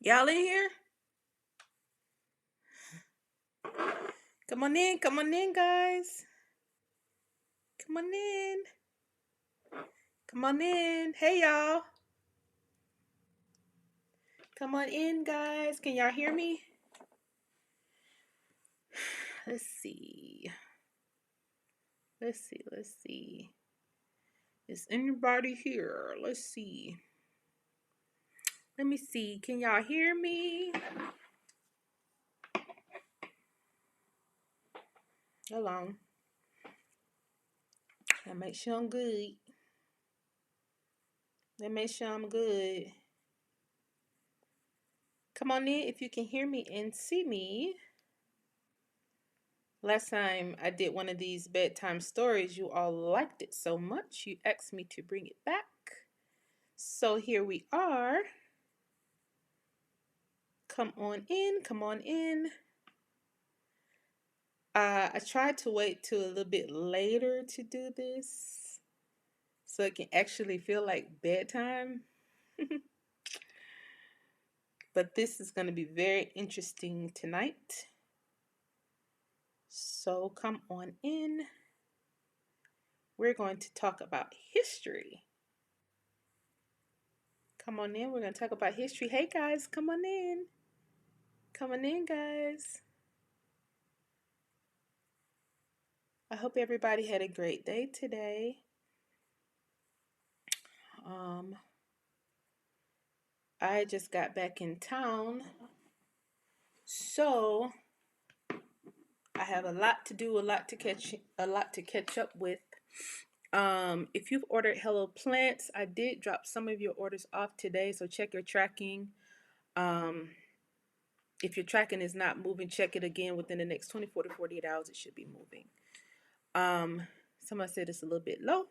Y'all in here? Come on in, guys. Come on in. Come on in. Hey, y'all. Come on in, guys. Can y'all hear me? Let's see. Let's see. Is anybody here? Let's see. Let me see. Can y'all hear me? Hold on. Let me make sure I'm good. Let me make sure I'm good. Come on in if you can hear me and see me. Last time I did one of these bedtime stories, you all liked it so much, you asked me to bring it back. So here we are. Come on in, come on in. I tried to wait till a little bit later to do this so it can actually feel like bedtime. But this is going to be very interesting tonight. So come on in. We're going to talk about history. Come on in. We're going to talk about history. Hey guys, come on in. Come on in, guys. I hope everybody had a great day today. I just got back in town, so I have a lot to do, a lot to catch up with. If you've ordered Hello Plants, I did drop some of your orders off today, so check your tracking. Um, if your tracking is not moving, check it again within the next 24 to 48 hours. It should be moving. Somebody said it's a little bit low.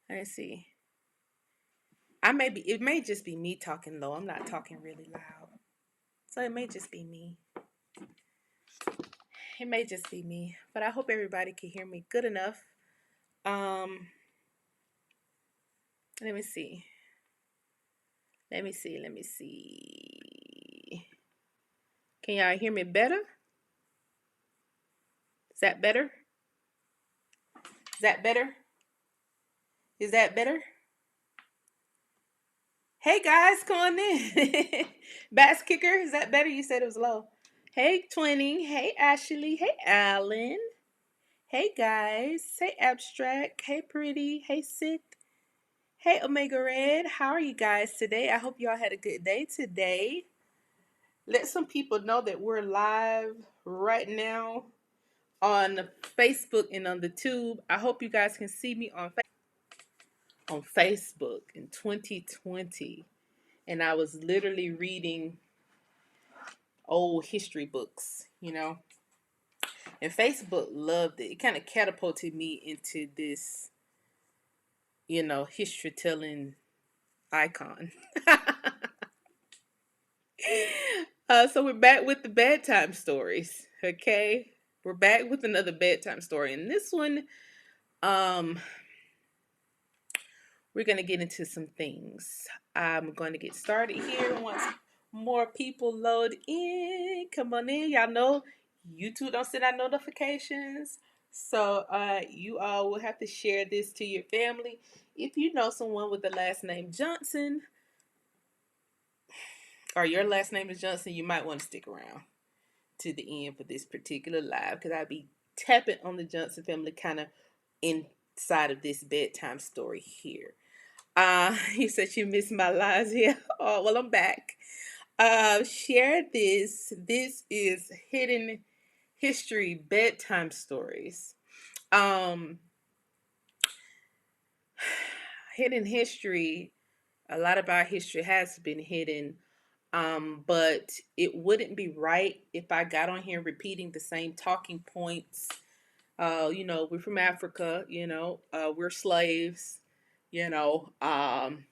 Let's see. It may just be me talking low. I'm not talking really loud. So it may just be me. It may just be me. But I hope everybody can hear me good enough. Um let me see. Let me see. Let me see. Can y'all hear me better? Is that better? Is that better? Is that better? Hey guys, come on in. Bass kicker, is that better? You said it was low. Hey Twinning. Hey Ashley. Hey Alan. Hey guys. Hey Abstract. Hey Pretty. Hey Sit. Hey Omega Red. How are you guys today? I hope y'all had a good day today. Let some people know that we're live right now on Facebook and on the tube. I hope you guys can see me on Facebook in 2020. And I was literally reading old history books, And Facebook loved it. It kind of catapulted me into this, history telling icon. So we're back with the bedtime stories. Okay. We're back with another bedtime story. And this one, um, we're going to get into some things. I'm going to get started here once more people load in. Come on in. Y'all know YouTube don't send out notifications. So you all will have to share this to your family. If you know someone with the last name Johnson or your last name is Johnson, you might want to stick around to the end for this particular live because I'll be tapping on the Johnson family kind of inside of this bedtime story here. You said you missed my lives here. Oh, well, I'm back. Share this. This is Hidden History Bedtime Stories. Um, Hidden history, a lot of our history has been hidden. But it wouldn't be right if I got on here repeating the same talking points. We're from Africa, we're slaves, you know, um,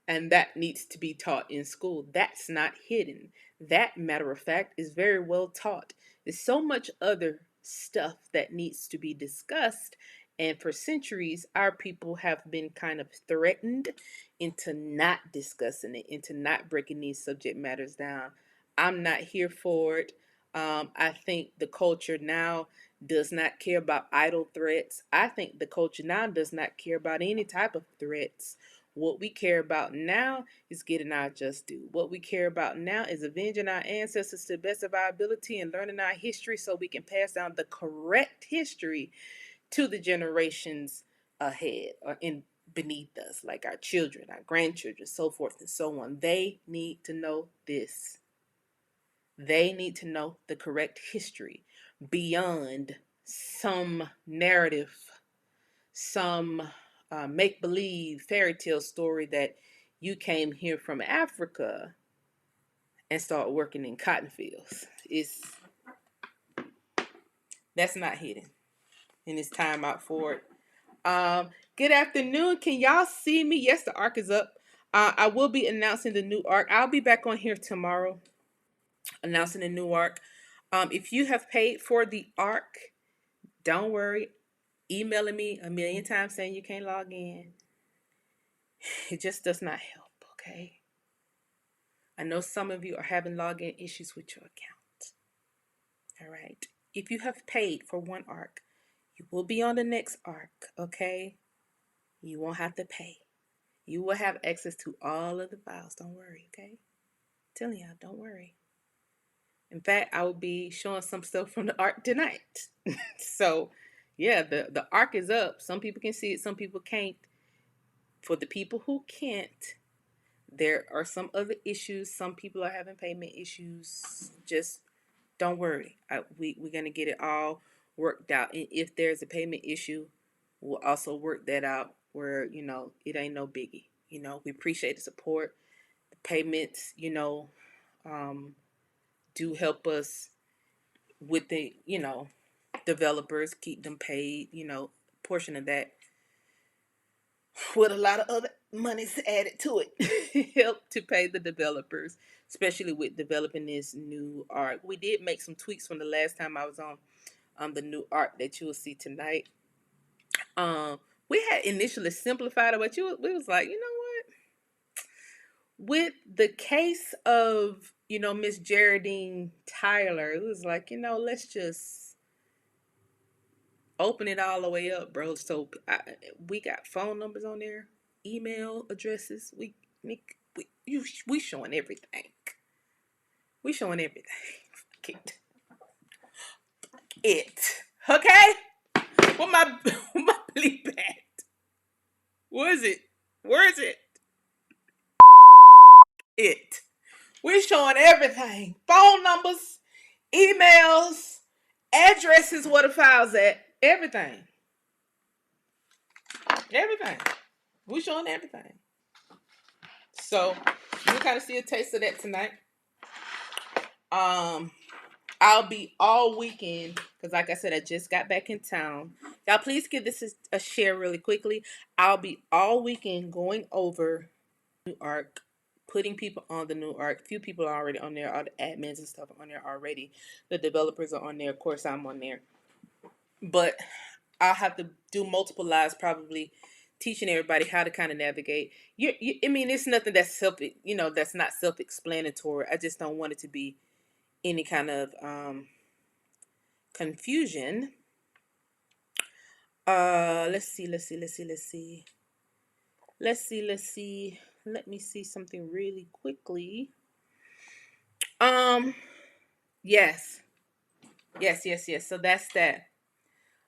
and that needs to be taught in school. That's not hidden. That, matter of fact, is very well taught. There's so much other stuff that needs to be discussed And for centuries, our people have been kind of threatened into not discussing it, into not breaking these subject matters down. I'm not here for it. I think the culture now does not care about idle threats. I think the culture now does not care about any type of threats. What we care about now is getting our just due. What we care about now is avenging our ancestors to the best of our ability and learning our history so we can pass down the correct history to the generations ahead or in beneath us, like our children, our grandchildren, so forth and so on. They need to know this. They need to know the correct history beyond some narrative, some make believe fairy tale story that you came here from Africa and start working in cotton fields. That's not hidden, and it's time out for it. Good afternoon. Can y'all see me? Yes, the arc is up. I will be announcing the new arc. I'll be back on here tomorrow announcing the new arc. If you have paid for the arc, don't worry. Emailing me a million times saying you can't log in, it just does not help, okay? I know some of you are having login issues with your account. All right. If you have paid for one arc, you will be on the next arc, okay? You won't have to pay. You will have access to all of the files. Don't worry, okay? I'm telling y'all, don't worry. In fact, I will be showing some stuff from the arc tonight. So, yeah, the arc is up. Some people can see it, some people can't. For the people who can't, there are some other issues. Some people are having payment issues. Just don't worry. We're going to get it all worked out. And if there's a payment issue, we'll also work that out where, it ain't no biggie. We appreciate the support. The payments, do help us with the, developers, keep them paid, portion of that with a lot of other monies added to it help to pay the developers, especially with developing this new art. We did make some tweaks from the last time I was on the new art that you will see tonight. We had initially simplified it, but we was like, you know what? With the case of, Miss Geraldine Tyler, it was like, let's just open it all the way up, bro. So we got phone numbers on there, email addresses. We showing everything. We showing everything. It. Okay? What my bleep at? Where is it? Where is it? It. We're showing everything. Phone numbers, emails, addresses, where the files at. Everything. Everything. We're showing everything. So you'll kind of see a taste of that tonight. I'll be all weekend because, like I said, I just got back in town. Y'all, please give this a share really quickly. I'll be all weekend going over new arc, putting people on the new arc. A few people are already on there. All the admins and stuff are on there already. The developers are on there. Of course, I'm on there. But I'll have to do multiple lives probably, teaching everybody how to kind of navigate. I mean, it's nothing that's that's not self-explanatory. I just don't want it to be any kind of confusion. Let's see. Let me see something really quickly. Yes. So that's that.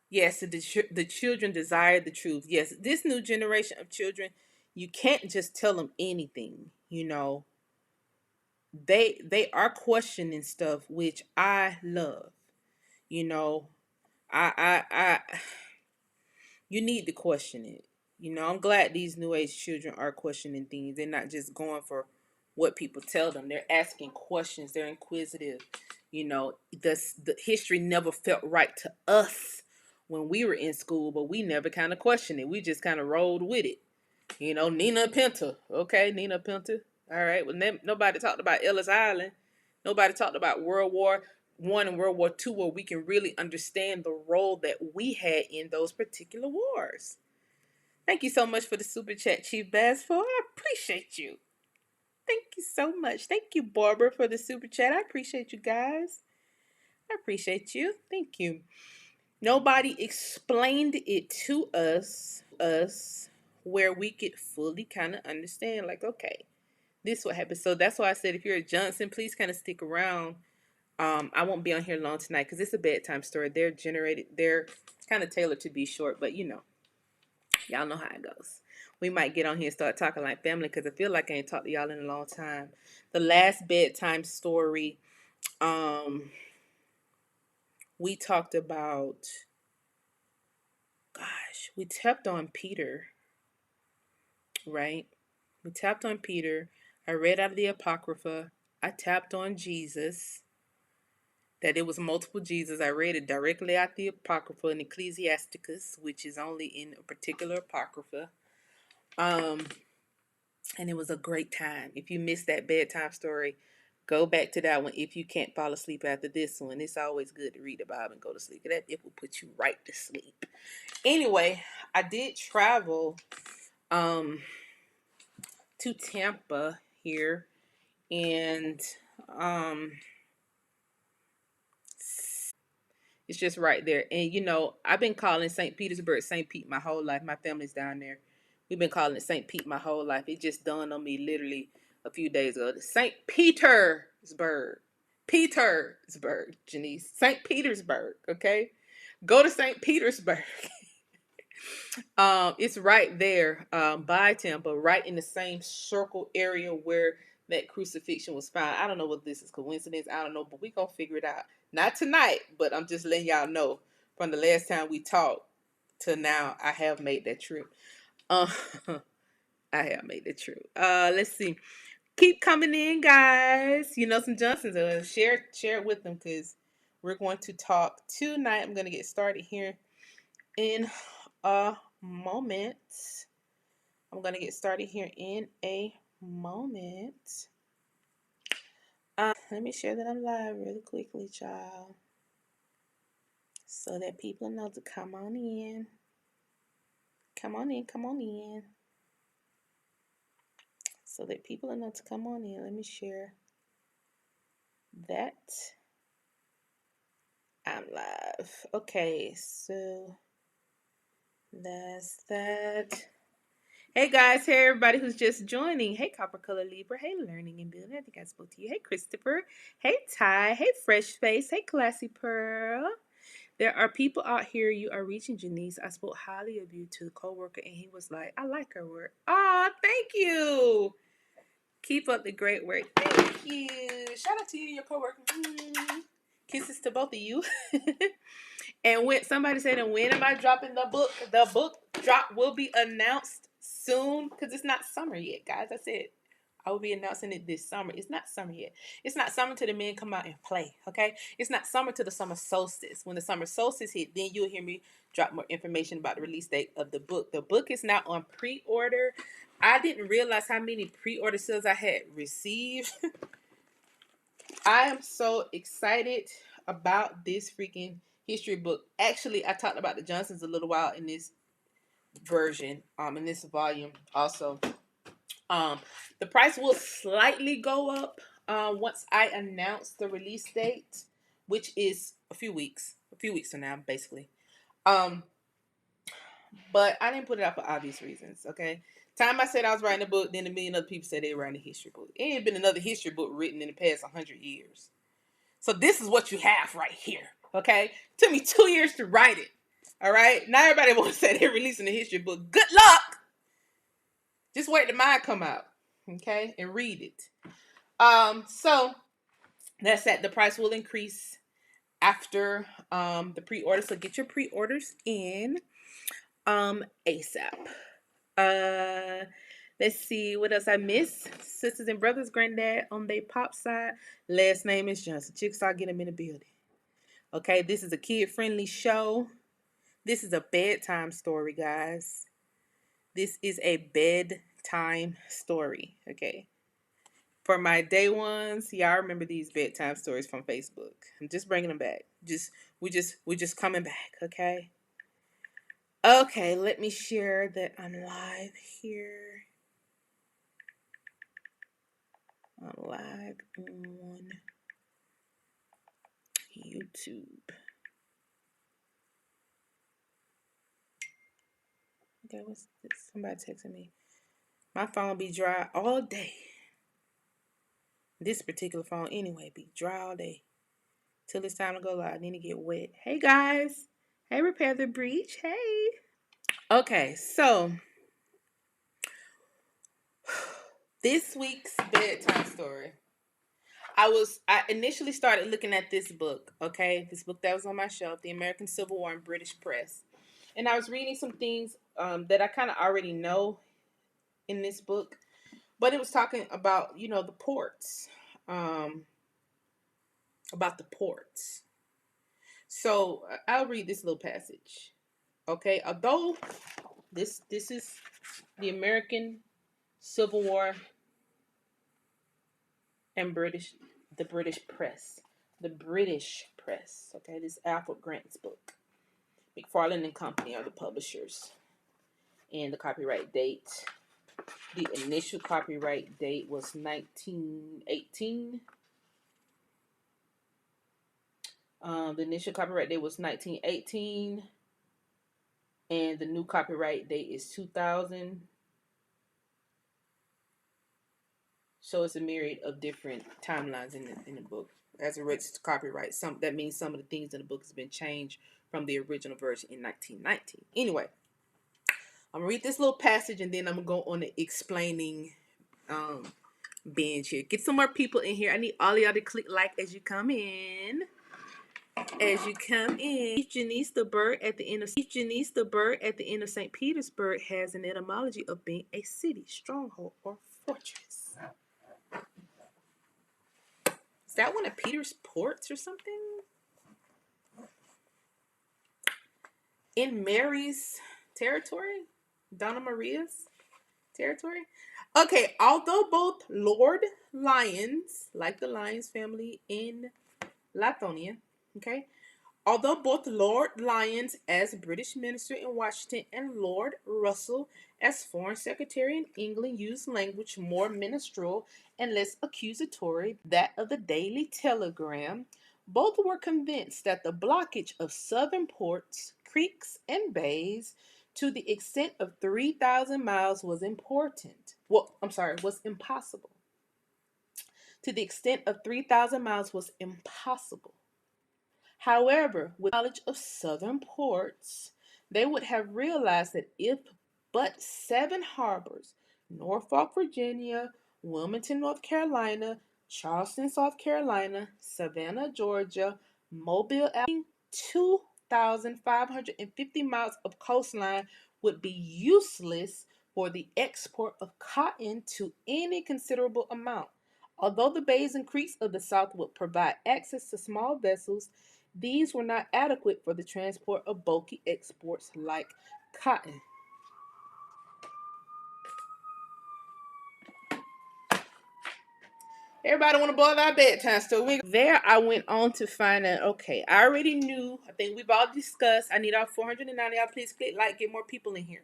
Yes, so the children desire the truth. Yes, this new generation of children, you can't just tell them anything. They are questioning stuff, which I love. You know, I you need to question it. I'm glad these new age children are questioning things. They're not just going for what people tell them. They're asking questions. They're inquisitive. The history never felt right to us when we were in school, but we never kind of questioned it. We just kind of rolled with it. Nina Pinta. Okay, Nina Pinta. All right. Well, nobody talked about Ellis Island. Nobody talked about World War War I and World War II, where we can really understand the role that we had in those particular wars. Thank you so much for the super chat, Chief Bass. I appreciate you. Thank you so much. Thank you, Barbara, for the super chat. I appreciate you guys. I appreciate you. Thank you. Nobody explained it to us where we could fully kind of understand, like, okay, this what happened. So that's why I said, if you're a Johnson, please kind of stick around. I won't be on here long tonight because it's a bedtime story. They're kind of tailored to be short, but y'all know how it goes. We might get on here and start talking like family because I feel like I ain't talked to y'all in a long time. The last bedtime story, we talked about, gosh, we tapped on Peter, right? We tapped on Peter. I read out of the Apocrypha. I tapped on Jesus, that it was multiple Jesus. I read it directly out the Apocrypha in Ecclesiasticus, which is only in a particular Apocrypha. And it was a great time. If you missed that bedtime story, go back to that one. If you can't fall asleep after this one, it's always good to read the Bible and go to sleep. It will put you right to sleep. Anyway, I did travel to Tampa here, and it's just right there. And I've been calling St. Petersburg St. Pete my whole life. My family's down there. We've been calling it St. Pete my whole life. It just dawned on me literally a few days ago. St. Petersburg. Petersburg, Janice. St. Petersburg, okay? Go to St. Petersburg. It's right there by Tampa, right in the same circle area where that crucifixion was found. I don't know what this is coincidence. I don't know, but we gonna figure it out. Not tonight, but I'm just letting y'all know from the last time we talked to now, I have made that trip. I have made that trip. Let's see. Keep coming in, guys. Some Johnsons. Share it with them because we're going to talk tonight. I'm gonna get started here in a moment. Let me share that I'm live really quickly, child, so that people know to come on in. Come on in. So that people know to come on in. Let me share that I'm live. Okay, so that's that. Hey guys, hey everybody who's just joining. Hey Copper Color Libra. Hey Learning and Building. I think I spoke to you. Hey Christopher. Hey Ty. Hey Fresh Face. Hey Classy Pearl. There are people out here you are reaching, Janice. I spoke highly of you to the coworker and he was like, I like her work. Oh, thank you. Keep up the great work. Thank you. Shout out to you and your coworker. Kisses to both of you. And when somebody said, and when am I dropping the book? The book drop will be announced soon because it's not summer yet, guys. I said I will be announcing it this summer. It's not summer yet. It's not summer till the men come out and play, okay? It's not summer till the summer solstice. When the summer solstice hit, then you'll hear me drop more information about the release date of the book. The book is now on pre-order. I didn't realize how many pre-order sales I had received. I am so excited about this freaking history book. Actually, I talked about the Johnsons a little while in this version, in this volume also. The price will slightly go up once I announce the release date, which is a few weeks from now, basically. But I didn't put it out for obvious reasons, okay? Time I said I was writing a book, then a million other people said they were writing a history book. It ain't been another history book written in the past 100 years. So this is what you have right here, okay? It took me 2 years to write it, all right? Now everybody wants to say they're releasing a history book. Good luck! Just wait till mine come out, okay? And read it. So that's that. The price will increase after the pre-order. So get your pre-orders in ASAP. Let's see what else I miss. Sisters and brothers, granddad on their pop side. Last name is Johnson. Chickasaw, get them in the building. Okay, this is a kid-friendly show. This is a bedtime story, guys. This is a bedtime story. Okay. For my day ones, y'all remember these bedtime stories from Facebook. I'm just bringing them back. We just coming back, okay? Okay, let me share that I'm live here. I'm live on YouTube. Okay, what's this? Somebody texting me. My phone be dry all day. This particular phone, anyway, be dry all day. Till it's time to go live. Then it get wet. Hey, guys. Hey, Repair the Breach. Hey. Okay, so this week's bedtime story. I initially started looking at this book, okay? This book that was on my shelf, The American Civil War and British Press. And I was reading some things that I kind of already know in this book. But it was talking about, the ports. About the ports. So I'll read this little passage. Okay, although this is the American Civil War and the British press. The British press. Okay, this is Alfred Grant's book. McFarlane and Company are the publishers. And the copyright date. The initial copyright date was 1918. The initial copyright date was 1918. And the new copyright date is 2000. So it's a myriad of different timelines in the book. As it relates to copyright, that means some of the things in the book has been changed from the original version in 1919. Anyway, I'm gonna read this little passage and then I'm gonna go on to explaining binge here. Get some more people in here. I need all of y'all to click like as you come in. As you come in, Janice the bird at the end of St. Petersburg has an etymology of being a city, stronghold, or fortress. Is that one of Peter's ports or something? In Mary's territory? Donna Maria's territory? Okay, although both Lord Lyons, like the Lyons family in Lithuania, okay, although both Lord Lyons as British minister in Washington and Lord Russell as foreign secretary in England used language more ministerial and less accusatory than that of the Daily Telegram, both were convinced that the blockage of southern ports, creeks, and bays to the extent of 3,000 miles was was impossible. To the extent of 3,000 miles was impossible. However, with knowledge of southern ports, they would have realized that if but 7 harbors, Norfolk, Virginia, Wilmington, North Carolina, Charleston, South Carolina, Savannah, Georgia, Mobile, 2,550 miles of coastline would be useless for the export of cotton to any considerable amount. Although the bays and creeks of the South would provide access to small vessels, these were not adequate for the transport of bulky exports like cotton. Everybody want to boil our bedtime story. There I went on to find out, okay, I already knew, I think we've all discussed, I need our 490, y'all please click like, get more people in here.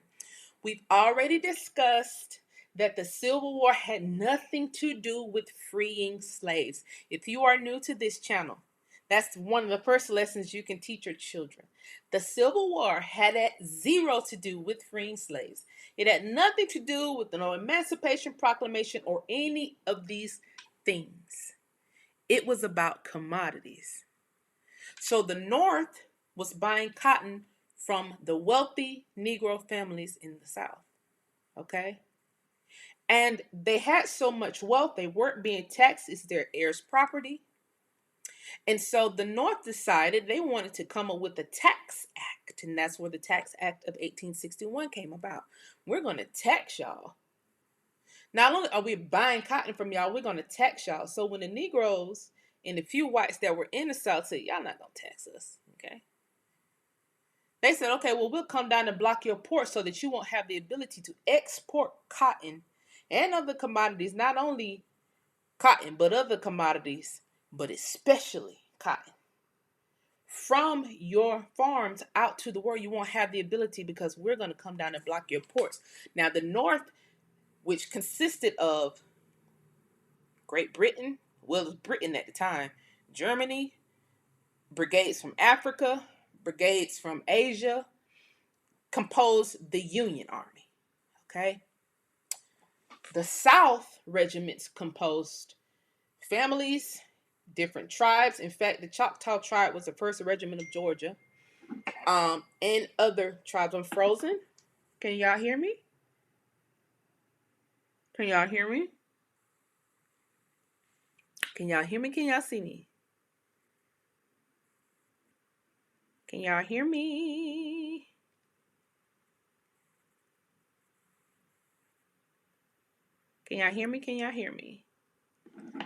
We've already discussed that the Civil War had nothing to do with freeing slaves. If you are new to this channel, that's one of the first lessons you can teach your children. The Civil War had zero to do with freeing slaves. It had nothing to do with the Emancipation Proclamation or any of these things. It was about commodities. So the North was buying cotton from the wealthy Negro families in the South. Okay? And they had so much wealth, they weren't being taxed. It's their heirs' property. And so the North decided they wanted to come up with a tax act. And that's where the Tax Act of 1861 came about. We're going to tax y'all. Not only are we buying cotton from y'all, we're going to tax y'all. So when the Negroes and the few whites that were in the South said, y'all not going to tax us, okay? They said, okay, well, we'll come down and block your port so that you won't have the ability to export cotton and other commodities, not only cotton, but other commodities, but especially cotton, from your farms out to the world. You won't have the ability because we're going to come down and block your ports. Now, the North, which consisted of Great Britain, well, it was Britain at the time, Germany, brigades from Africa, brigades from Asia, composed the Union Army. Okay? The South regiments composed families, different tribes. In fact, the Choctaw tribe was the first regiment of Georgia. And other tribes. I'm frozen. Can y'all hear me? Can y'all hear me? Can y'all hear me? Can y'all see me? Can y'all hear me? Can y'all hear me? Can y'all hear me?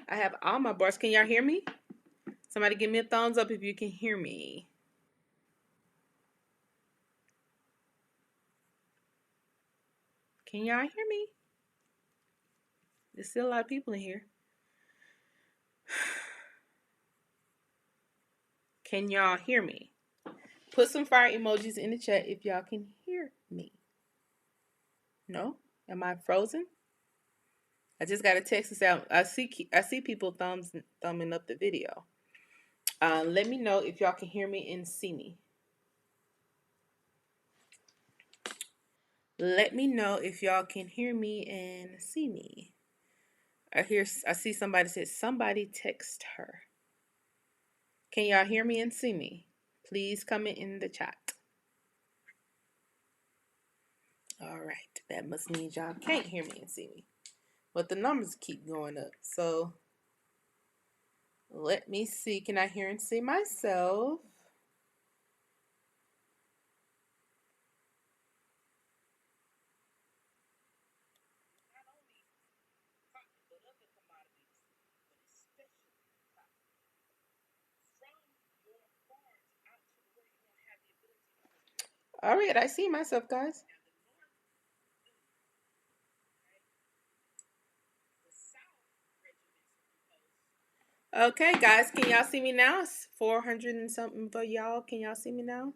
I have all my bars. Can y'all hear me? Somebody give me a thumbs up if you can hear me. Can y'all hear me? There's still a lot of people in here. Can y'all hear me? Put some fire emojis in the chat if y'all can hear me. No? Am I frozen? I just got a text this out. I see people thumbing up the video. Let me know if y'all can hear me and see me. Let me know if y'all can hear me and see me. I see somebody said somebody text her. Can y'all hear me and see me? Please comment in the chat. All right, that must mean y'all can't hear me and see me. But the numbers keep going up. So let me see. Can I hear and see myself? All right, I see myself, guys. Okay, guys, can y'all see me now? It's 400 and something for y'all. Can y'all see me now?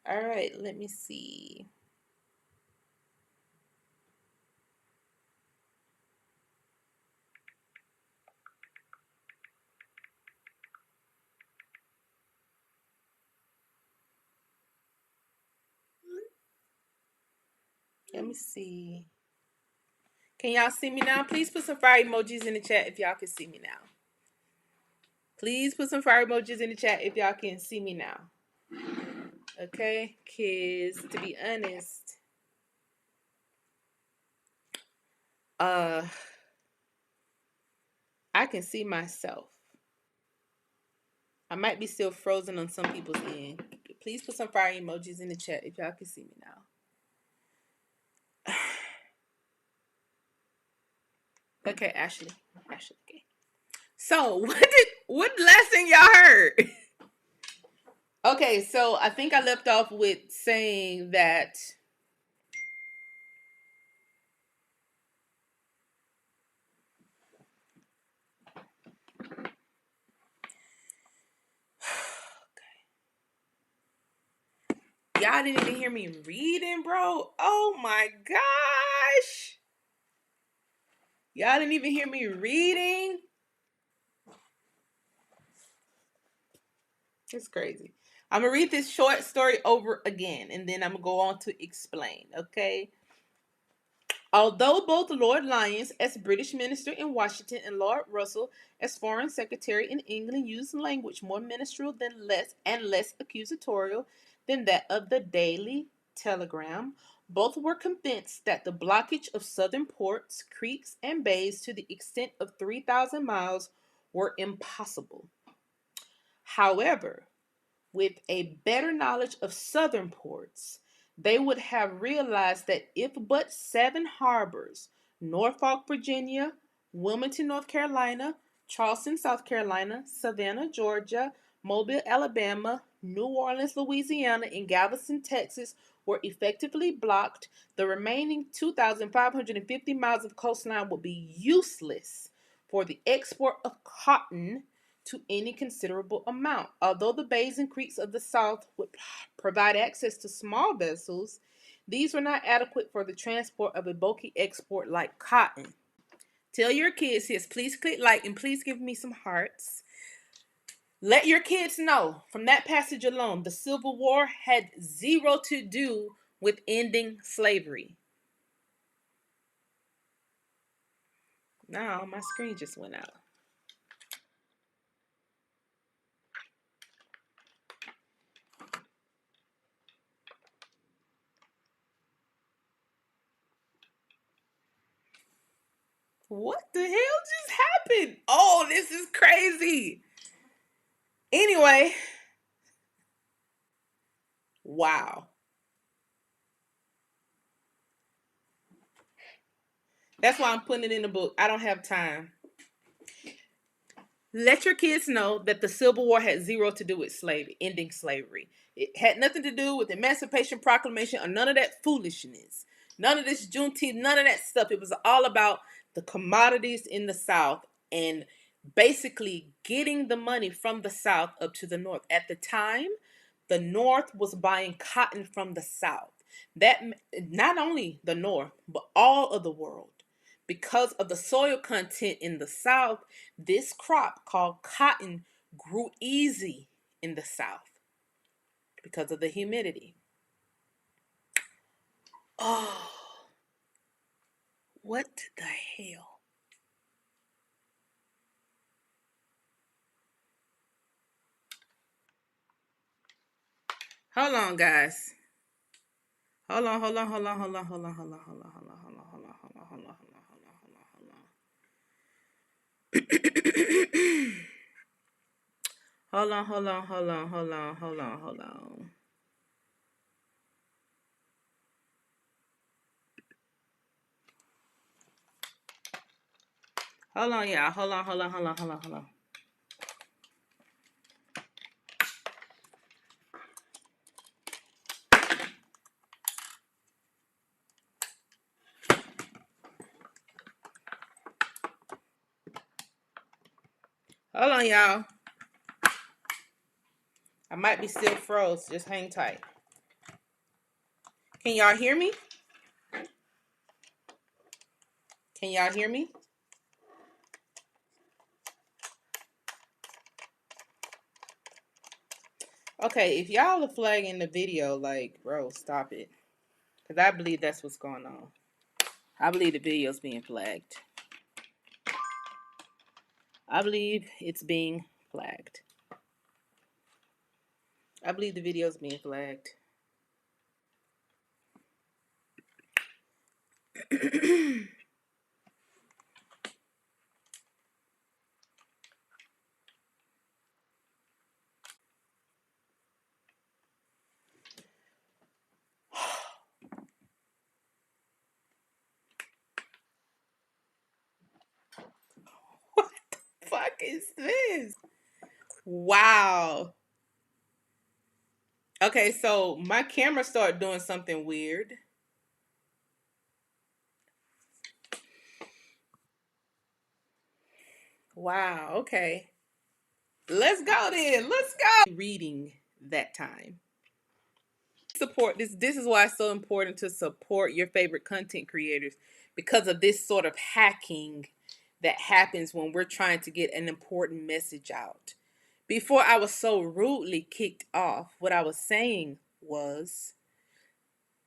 All right, let me see. Let me see. Can y'all see me now? Please put some fire emojis in the chat if y'all can see me now. Please put some fire emojis in the chat if y'all can see me now. Okay, kids, to be honest, I can see myself. I might be still frozen on some people's end. Please put some fire emojis in the chat if y'all can see me now. Okay, Ashley. Okay. So what lesson y'all heard? Okay, so I think I left off with saying that y'all didn't even hear me reading, bro. Oh my gosh. Y'all didn't even hear me reading. It's crazy. I'm going to read this short story over again, and then I'm going to go on to explain, okay? Although both Lord Lyons, as British minister in Washington, and Lord Russell, as foreign secretary in England, used language more ministerial than less accusatorial than that of the Daily Telegram, both were convinced that the blockage of southern ports, creeks, and bays to the extent of 3,000 miles were impossible. However, with a better knowledge of southern ports, they would have realized that if but 7 harbors, Norfolk, Virginia, Wilmington, North Carolina, Charleston, South Carolina, Savannah, Georgia, Mobile, Alabama, New Orleans, Louisiana, and Galveston, Texas, were effectively blocked, the remaining 2,550 miles of coastline would be useless for the export of cotton to any considerable amount. Although the bays and creeks of the South would provide access to small vessels, these were not adequate for the transport of a bulky export like cotton. Tell your kids, yes, please click like and please give me some hearts. Let your kids know from that passage alone, the Civil War had zero to do with ending slavery. Now my screen just went out. What the hell just happened? Oh, this is crazy. Anyway, wow. That's why I'm putting it in the book. I don't have time. Let your kids know that the Civil War had zero to do with slavery, ending slavery. It had nothing to do with the Emancipation Proclamation or none of that foolishness. None of this Juneteenth, none of that stuff. It was all about the commodities in the South and basically getting the money from the South up to the North. At the time, the North was buying cotton from the South. That not only the North, but all of the world. Because of the soil content in the South, this crop called cotton grew easy in the South because of the humidity. Oh, what the hell? Hold on, guys. Hold on, hold on, hold on, hold on, hold on, hold on, hold on, hold on, hold on, hold on, hold on, hold on, hold on, hold on, hold on, hold on, hold on, hold on, hold on. Hold on, y'all. Hold on, hold on, hold on, hold on, hold on. Hold on, y'all. I might be still froze. Just hang tight. Can y'all hear me? Can y'all hear me? Okay, if y'all are flagging the video, like, bro, stop it. Because I believe that's what's going on. I believe the video's being flagged. I believe it's being flagged. I believe the video's being flagged. What the fuck is this? Wow. Okay, so my camera started doing something weird. Wow, okay. Let's go then. Let's go. Reading that time. Support this. This is why it's so important to support your favorite content creators because of this sort of hacking that happens when we're trying to get an important message out. Before I was so rudely kicked off, what I was saying was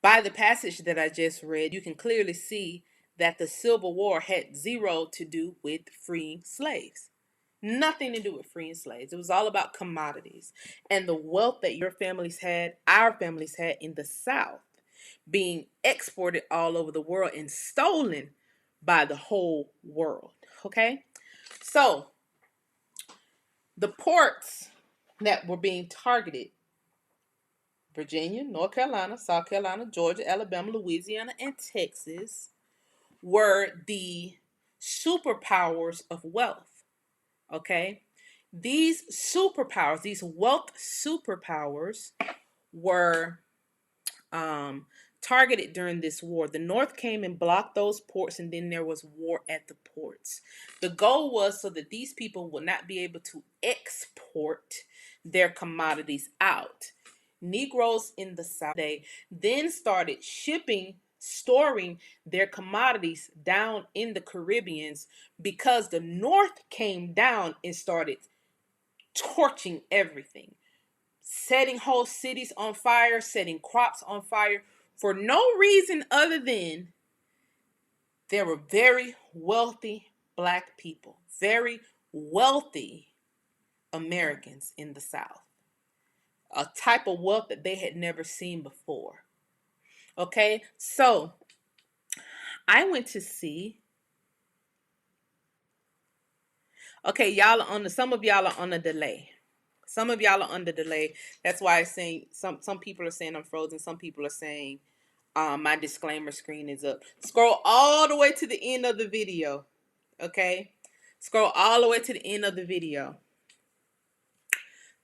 by the passage that I just read, you can clearly see that the Civil War had zero to do with freeing slaves. Nothing to do with freeing slaves. It was all about commodities and the wealth that your families had, our families had in the South, being exported all over the world and stolen by the whole world. Okay? So, the ports that were being targeted: Virginia, North Carolina, South Carolina, Georgia, Alabama, Louisiana, and Texas, were the superpowers of wealth. Okay? These superpowers, these wealth superpowers, were targeted during this war. The North came and blocked those ports, and then there was war at the ports. The goal was so that these people would not be able to export their commodities out. Negroes in the South they then started storing their commodities down in the Caribbeans because the North came down and started torching everything, setting whole cities on fire, setting crops on fire for no reason other than there were very wealthy black people, very wealthy Americans in the South, a type of wealth that they had never seen before. Okay, so I went to see. Okay, y'all are on the. Some of y'all are on a delay. Some of y'all are on the delay. That's why I'm saying some people are saying I'm frozen. Some people are saying my disclaimer screen is up. Scroll all the way to the end of the video. Okay, scroll all the way to the end of the video.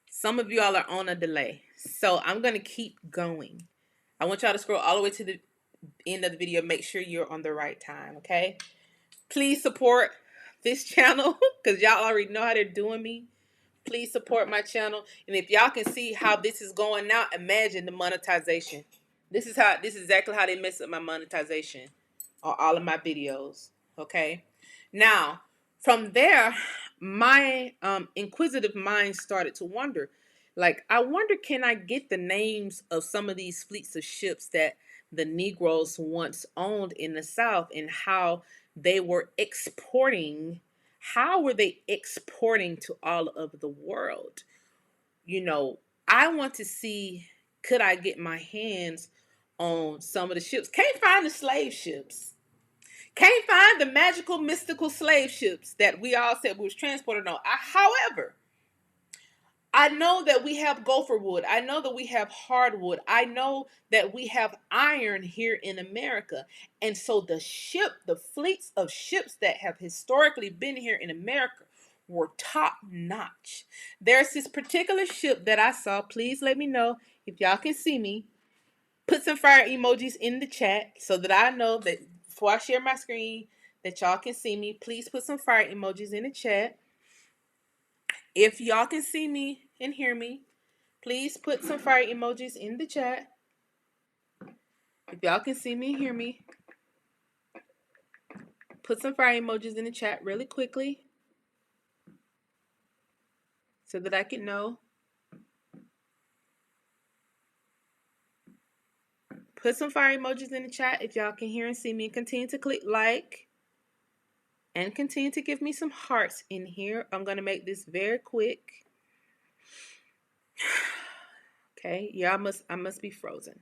Some of y'all are on a delay, so I'm gonna keep going. I want y'all to scroll all the way to the end of the video. Make sure you're on the right time. Okay. Please support this channel because y'all already know how they're doing me. Please support my channel. And if y'all can see how this is going now, imagine the monetization. This is exactly how they mess up my monetization on all of my videos. Okay. Now, from there, my inquisitive mind started to wonder. Like, I wonder, can I get the names of some of these fleets of ships that the Negroes once owned in the South and how they were exporting? How were they exporting to all of the world? You know, I want to see, could I get my hands on some of the ships? Can't find the slave ships. Can't find the magical, mystical slave ships that we all said we was transported on. However, I know that we have gopher wood. I know that we have hardwood. I know that we have iron here in America. And so the fleets of ships that have historically been here in America were top notch. There's this particular ship that I saw. Please let me know if y'all can see me. Put some fire emojis in the chat so that I know that before I share my screen that y'all can see me. Please put some fire emojis in the chat. If y'all can see me and hear me, please put some fire emojis in the chat. If y'all can see me and hear me, put some fire emojis in the chat really quickly so that I can know. Put some fire emojis in the chat if y'all can hear and see me. Continue to click like and continue to give me some hearts in here. I'm going to make this very quick. Okay, yeah, I must be frozen.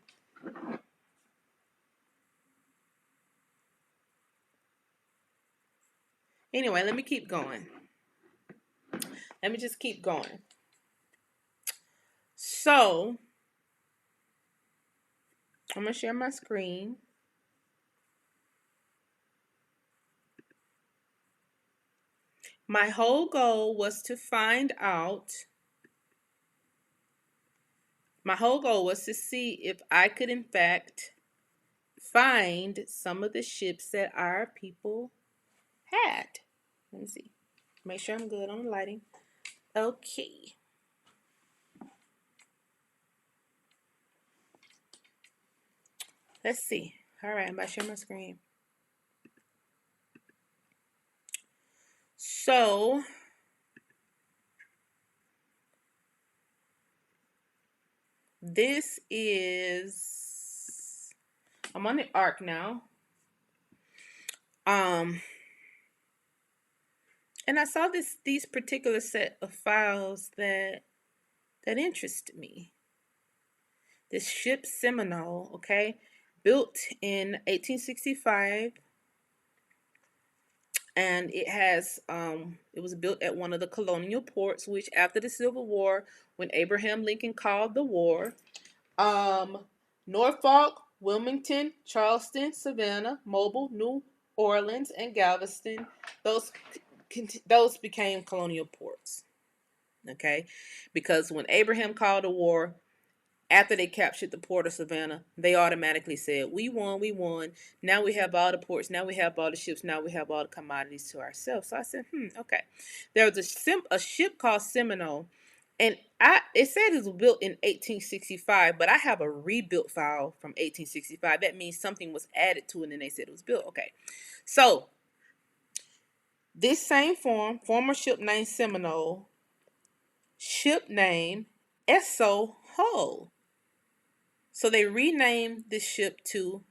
Anyway, let me keep going. Let me just keep going. So, I'm going to share my screen. My whole goal was to find out. My whole goal was to see if I could, in fact, find some of the ships that our people had. Let me see. Make sure I'm good on the lighting. Okay. Let's see. All right, I'm about to share my screen. So, this is, I'm on the arc now. And I saw these particular set of files that interested me. This ship Seminole, okay, built in 1865, and it was built at one of the colonial ports, which after the Civil War, when Abraham Lincoln called the war, Norfolk, Wilmington, Charleston, Savannah, Mobile, New Orleans, and Galveston, those became colonial ports. Okay, because when Abraham called the war, After they captured the port of Savannah, they automatically said, "We won, we won. Now we have all the ports. Now we have all the ships. Now we have all the commodities to ourselves." So I said, okay. There was a ship called Seminole, and it said it was built in 1865, but I have a rebuilt file from 1865. That means something was added to it, and they said it was built. Okay, so this same former ship named Seminole, ship name Esso Hull. So they renamed the ship to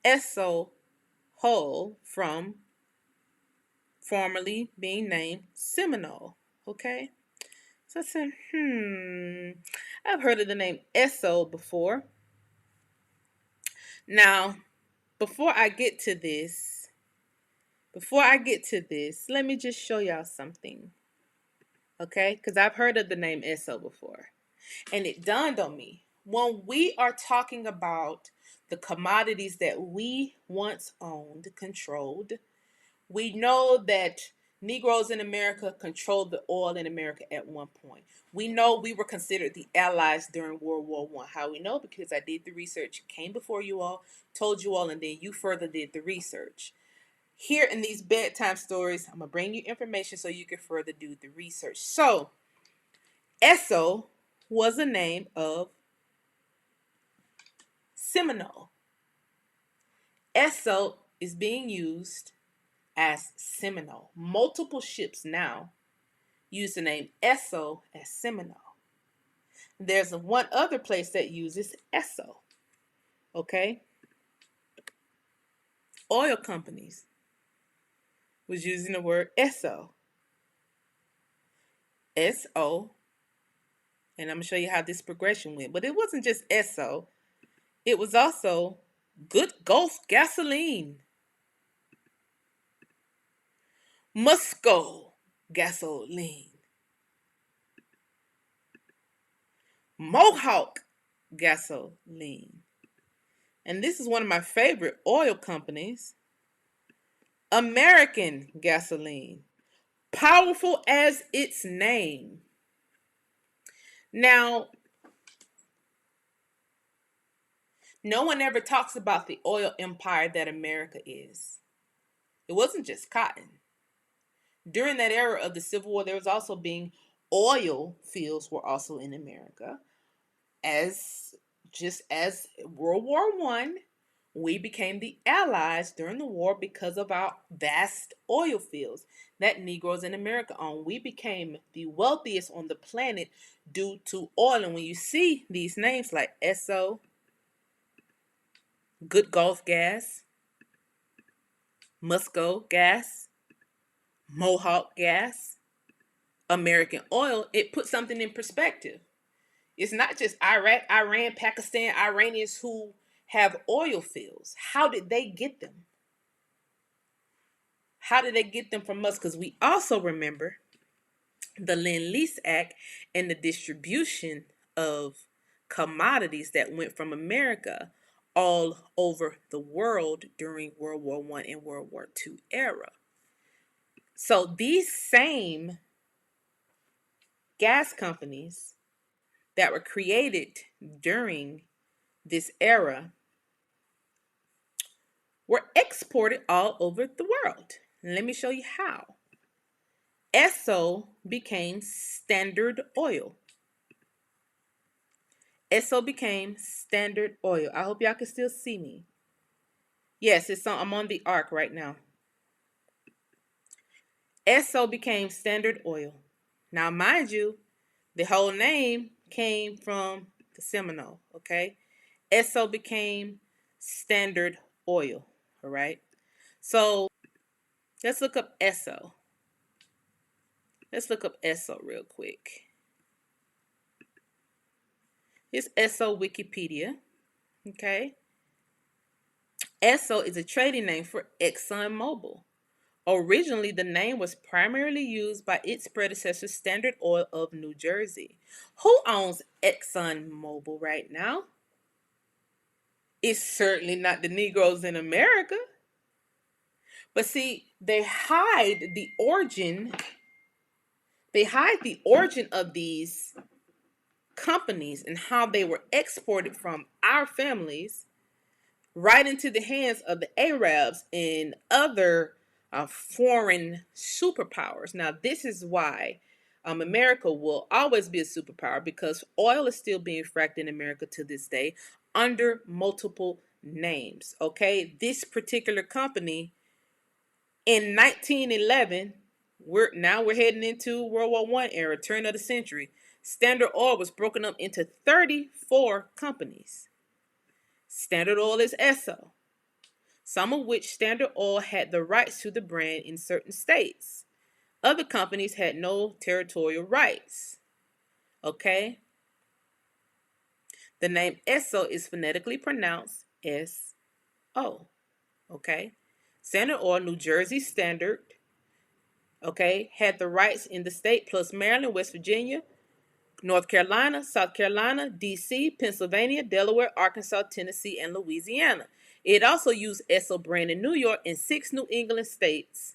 Esso Hull from formerly being named Seminole. Okay? So I said, I've heard of the name Esso before. Now, before I get to this, let me just show y'all something. Okay? Because I've heard of the name Esso before. And it dawned on me, when we are talking about the commodities that we once owned, controlled, we know that Negroes in America controlled the oil in America at one point. We know we were considered the allies during World War I. How we know? Because I did the research, came before you all, told you all, and then you further did the research. Here in these bedtime stories, I'm going to bring you information so you can further do the research. So, Esso was a name of Seminole. Esso is being used as Seminole. Multiple ships now use the name Esso as Seminole. There's one other place that uses Esso. Okay? Oil companies was using the word Esso. S-O. And I'm going to show you how this progression went. But it wasn't just Esso. It was also Good Gulf Gasoline. Musco gasoline. Mohawk gasoline. And this is one of my favorite oil companies. American gasoline. Powerful as its name. Now, no one ever talks about the oil empire that America is. It wasn't just cotton. During that era of the Civil War, there was also being oil fields were also in America. Just as World War One, we became the allies during the war because of our vast oil fields that Negroes in America owned. We became the wealthiest on the planet due to oil. And when you see these names like Esso, Good Gulf Gas, Musco Gas, Mohawk Gas, American Oil, it puts something in perspective. It's not just Iraq, Iran, Pakistan, Iranians who have oil fields. How did they get them? How did they get them from us? Because we also remember the Lend-Lease Act and the distribution of commodities that went from America all over the world during World War I and World War II era. So these same gas companies that were created during this era were exported all over the world. Let me show you how. Esso became Standard Oil. Esso became Standard Oil. I hope y'all can still see me. Yes, I'm on the arc right now. Esso became Standard Oil. Now, mind you, the whole name came from the Seminole, okay? Esso became Standard Oil, all right? So, let's look up Esso. Let's look up Esso real quick. Here's Esso Wikipedia, okay? Esso is a trading name for ExxonMobil. Originally, the name was primarily used by its predecessor, Standard Oil of New Jersey. Who owns ExxonMobil right now? It's certainly not the Negroes in America. But see, they hide the origin of these companies and how they were exported from our families right into the hands of the Arabs and other foreign superpowers. Now, this is why America will always be a superpower, because oil is still being fracked in America to this day under multiple names. Okay, this particular company in 1911, we're heading into World War I era, turn of the century. Standard Oil was broken up into 34 companies. Standard Oil is Esso, some of which Standard Oil had the rights to the brand in certain states. Other companies had no territorial rights. Okay? The name Esso is phonetically pronounced S-O. Okay? Standard Oil, New Jersey Standard, okay, had the rights in the state plus Maryland, West Virginia, North Carolina, South Carolina, D.C., Pennsylvania, Delaware, Arkansas, Tennessee, and Louisiana. It also used Esso brand in New York and 6 New England states,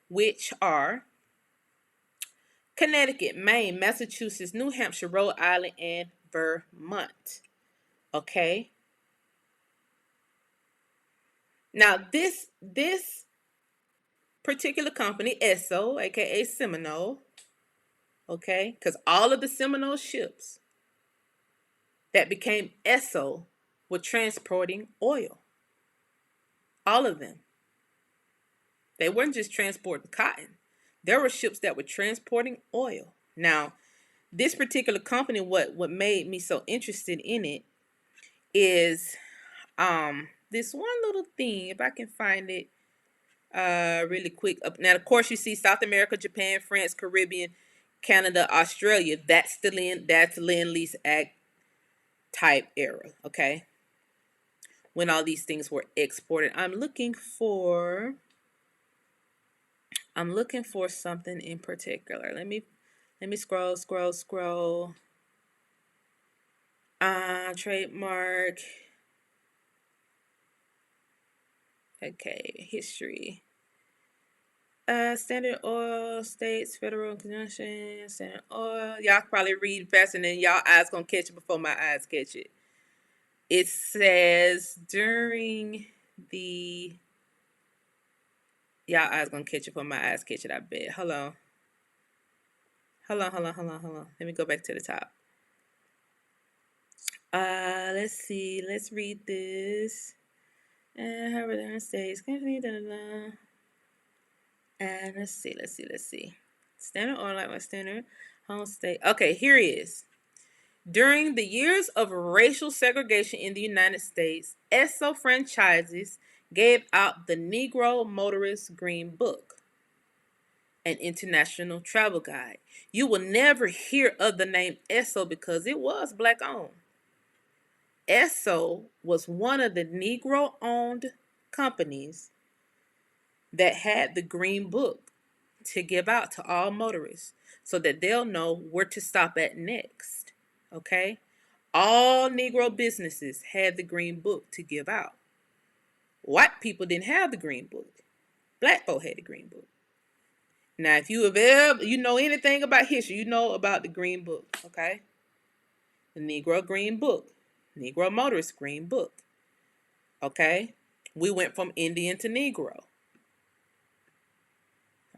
which are Connecticut, Maine, Massachusetts, New Hampshire, Rhode Island, and Vermont. Okay. Now this particular company, Esso, aka Seminole, okay, because all of the Seminole ships that became Esso were transporting oil. All of them. They weren't just transporting cotton. There were ships that were transporting oil. Now, this particular company, what made me so interested in it is this one little thing, if I can find it really quick. Now, of course, you see South America, Japan, France, Caribbean, Canada, Australia. That's Lend-Lease Act type era, okay? When all these things were exported. I'm looking for something in particular. Let me scroll. Trademark. Okay, history. Standard Oil States Federal Conjunction. Standard Oil. Y'all probably read faster than y'all eyes gonna catch it before my eyes catch it. It says during the y'all eyes gonna catch it before my eyes catch it. I bet. Hold on. Let me go back to the top. Let's see. Let's read this. However, the United States. And let's see. Standard Oil, like my standard home state. Okay, here it is. During the years of racial segregation in the United States, Esso franchises gave out the Negro Motorist Green Book, an international travel guide. You will never hear of the name Esso because it was black owned. Esso was one of the Negro owned companies that had the Green Book to give out to all motorists so that they'll know where to stop at next. Okay? All Negro businesses had the Green Book to give out. White people didn't have the Green Book. Black folk had the Green Book. Now, if you know anything about history, you know about the Green Book, okay? The Negro Green Book. Negro Motorist Green Book. Okay? We went from Indian to Negro.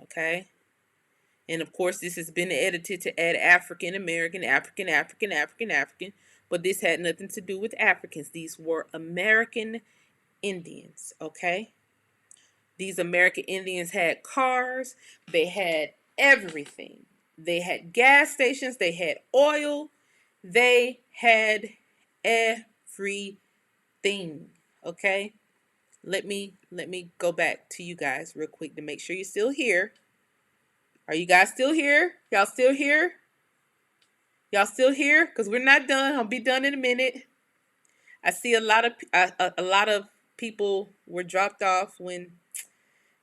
Okay? And of course, this has been edited to add African American, African. But this had nothing to do with Africans. These were American Indians. Okay? These American Indians had cars. They had everything. They had gas stations. They had oil. They had everything. Okay? Let me go back to you guys real quick to make sure you're still here. Are you guys still here? Y'all still here? Y'all still here? Because we're not done. I'll be done in a minute. I see a lot of people were dropped off when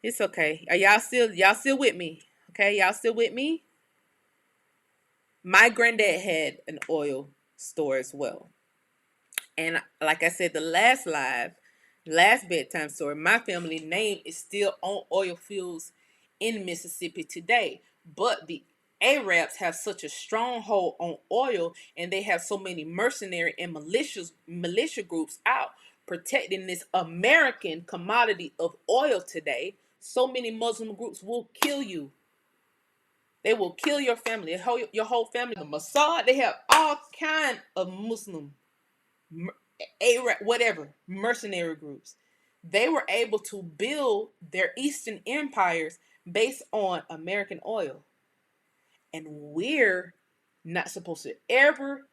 it's okay. Are y'all still with me? Okay, y'all still with me? My granddad had an oil store as well. And like I said, the last bedtime story, my family name is still on oil fields in Mississippi today. But the Arabs have such a stronghold on oil, and they have so many mercenary and militia groups out protecting this American commodity of oil today. So many Muslim groups will kill you. They will kill your family, your whole family. The Mossad, they have all kind of Muslim, Arab, whatever, mercenary groups. They were able to build their Eastern empires based on American oil. And we're not supposed to ever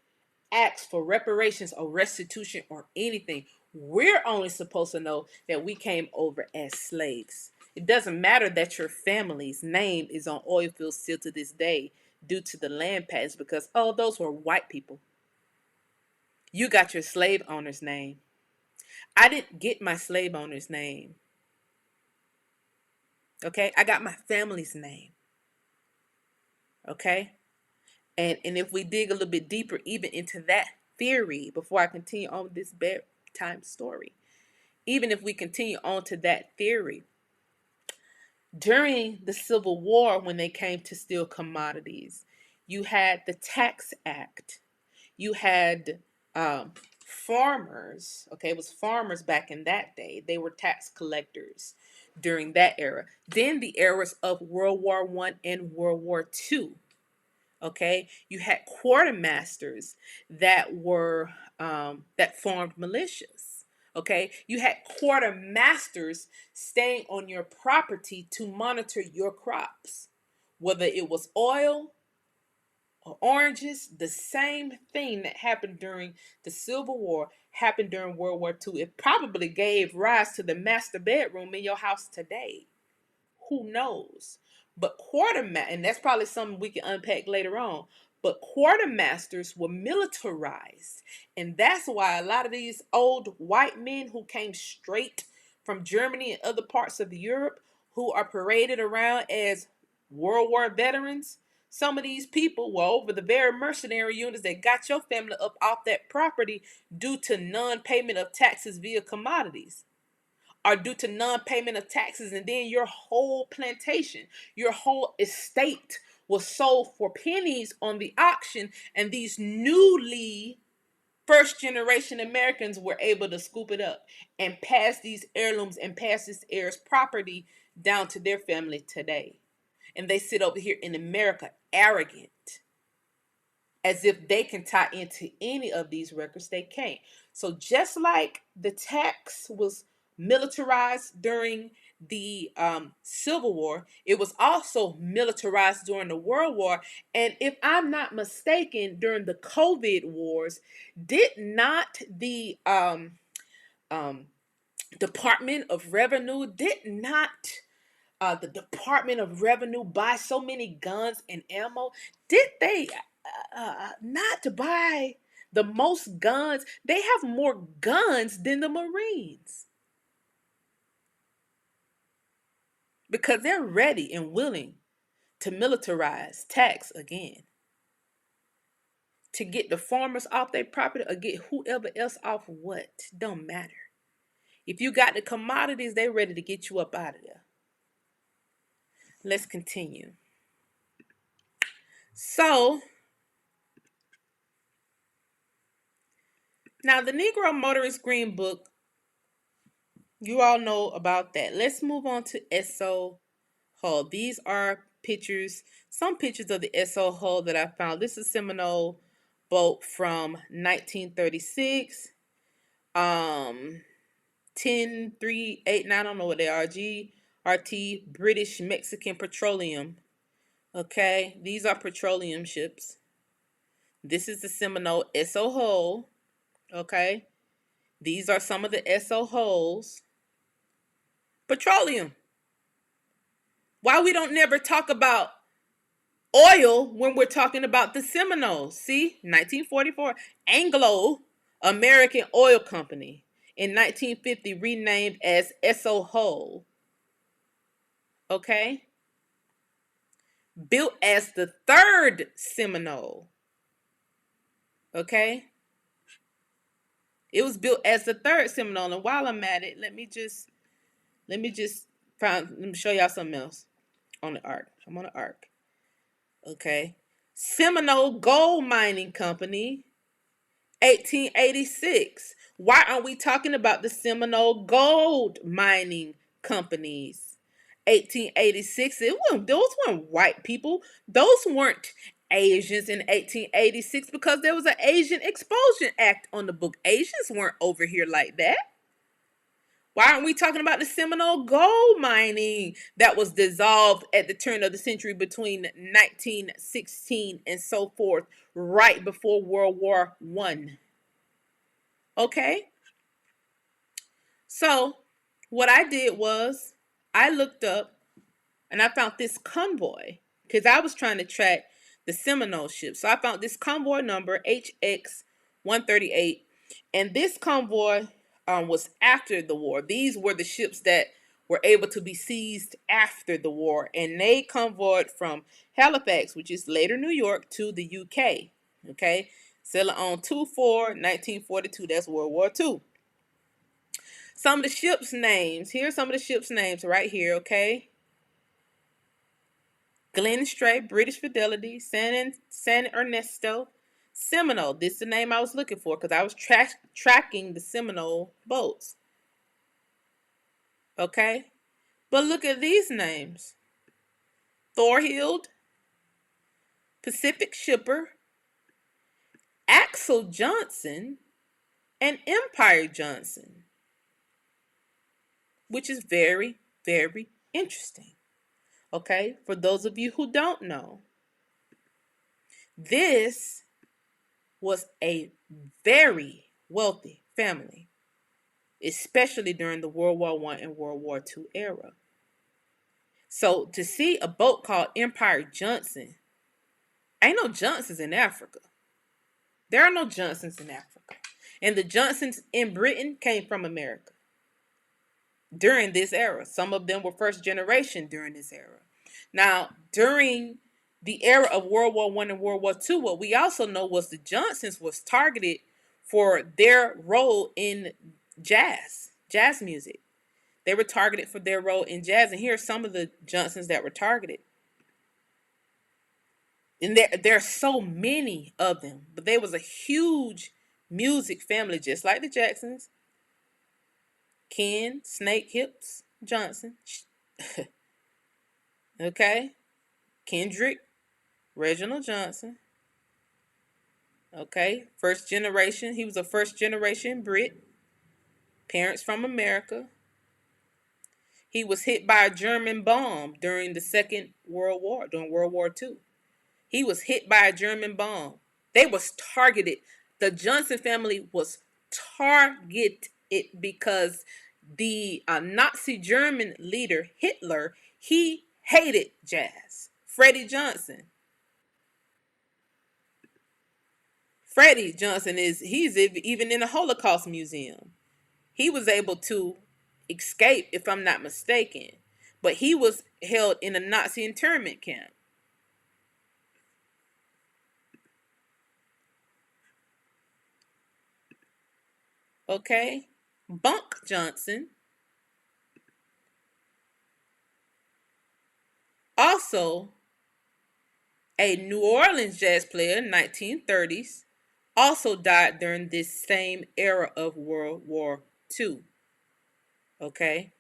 ask for reparations or restitution or anything. We're only supposed to know that we came over as slaves. It doesn't matter that your family's name is on oil fields still to this day due to the land patents because, oh, those were white people. You got your slave owner's name. I didn't get my slave owner's name. Okay? I got my family's name. Okay? And if we dig a little bit deeper even into that theory before I continue on with this bedtime story, even if we continue on to that theory, during the Civil War, when they came to steal commodities, you had the Tax Act. You had farmers. Okay, it was farmers back in that day. They were tax collectors during that era. Then the eras of World War I and World War II. Okay, you had quartermasters that were that formed militias. Okay, you had quartermasters staying on your property to monitor your crops, whether it was oil or oranges. The same thing that happened during the Civil War happened during World War II. It probably gave rise to the master bedroom in your house today. Who knows? But quartermaster, and that's probably something we can unpack later on. But quartermasters were militarized, and that's why a lot of these old white men who came straight from Germany and other parts of Europe, who are paraded around as World War veterans, some of these people were over the very mercenary units that got your family up off that property due to non-payment of taxes via commodities, are due to non-payment of taxes, and then your whole plantation, your whole estate was sold for pennies on the auction, and these newly first generation Americans were able to scoop it up and pass these heirlooms and pass this heir's property down to their family today. And they sit over here in America arrogant, as if they can tie into any of these records. They can't. So just like the tax was militarized during the Civil War, it was also militarized during the World War. And if I'm not mistaken, during the COVID wars, did not um, Department of Revenue, did not the Department of Revenue buy so many guns and ammo? Did they not buy the most guns? They have more guns than the Marines because they're ready and willing to militarize tax again, to get the farmers off their property or get whoever else off what. Don't matter. If you got the commodities, they're ready to get you up out of there. Let's continue. So, now the Negro Motorist Green Book, you all know about that. Let's move on to Esso Hull. These are pictures, some pictures of the Esso Hull that I found. This is a Seminole boat from 1936. 10389, I don't know what they are. GRT, British Mexican Petroleum. Okay, these are petroleum ships. This is the Seminole Esso Hull. Okay, these are some of the Esso Hulls. Petroleum. Why we don't never talk about oil when we're talking about the Seminoles? See, 1944, Anglo American Oil Company. In 1950, renamed as Esso Hull. Okay? Built as the third Seminole. Okay? It was built as the third Seminole. And while I'm at it, let me show y'all something else on the ark. I'm on the ark. Okay. Seminole Gold Mining Company, 1886. Why aren't we talking about the Seminole Gold Mining Companies? 1886. Those weren't white people. Those weren't Asians in 1886 because there was an Asian Expulsion Act on the book. Asians weren't over here like that. Why aren't we talking about the Seminole gold mining that was dissolved at the turn of the century between 1916 and so forth, right before World War One? Okay, so what I did was I looked up and I found this convoy because I was trying to track the Seminole ship. So I found this convoy number HX 138, and this convoy was after the war. These were the ships that were able to be seized after the war, and they convoyed from Halifax, which is later New York, to the UK. Okay, sailing on 2/4/1942. That's World War II. Some of the ships' names. Here's some of the ships' names right here. Okay. Glen Strait, British Fidelity, San Ernesto, Seminole. This is the name I was looking for because I was tracking the Seminole boats. Okay? But look at these names. Thorhild, Pacific Shipper, Axel Johnson, and Empire Johnson, which is very, very interesting. Okay? For those of you who don't know, this was a very wealthy family, especially during the World War I and World War II era. So to see a boat called Empire Johnson, ain't no Johnsons in Africa. There are no Johnsons in Africa. And the Johnsons in Britain came from America during this era. Some of them were first generation during this era. Now, during the era of World War I and World War II, what we also know was the Johnsons was targeted for their role in jazz music. They were targeted for their role in jazz. And here are some of the Johnsons that were targeted. And there are so many of them. But there was a huge music family, just like the Jacksons. Ken Snake Hips Johnson. Okay. Kendrick Reginald Johnson. Okay. First generation. He was a first generation Brit. Parents from America. He was hit by a German bomb during the Second World War, during World War II. He was hit by a German bomb. They was targeted. The Johnson family was targeted because the Nazi German leader, Hitler, he hated jazz. Freddie Johnson. Freddie Johnson he's even in the Holocaust Museum. He was able to escape, if I'm not mistaken. But he was held in a Nazi internment camp. Okay? Bunk Johnson. Also, a New Orleans jazz player, 1930s, also died during this same era of World War II. Okay?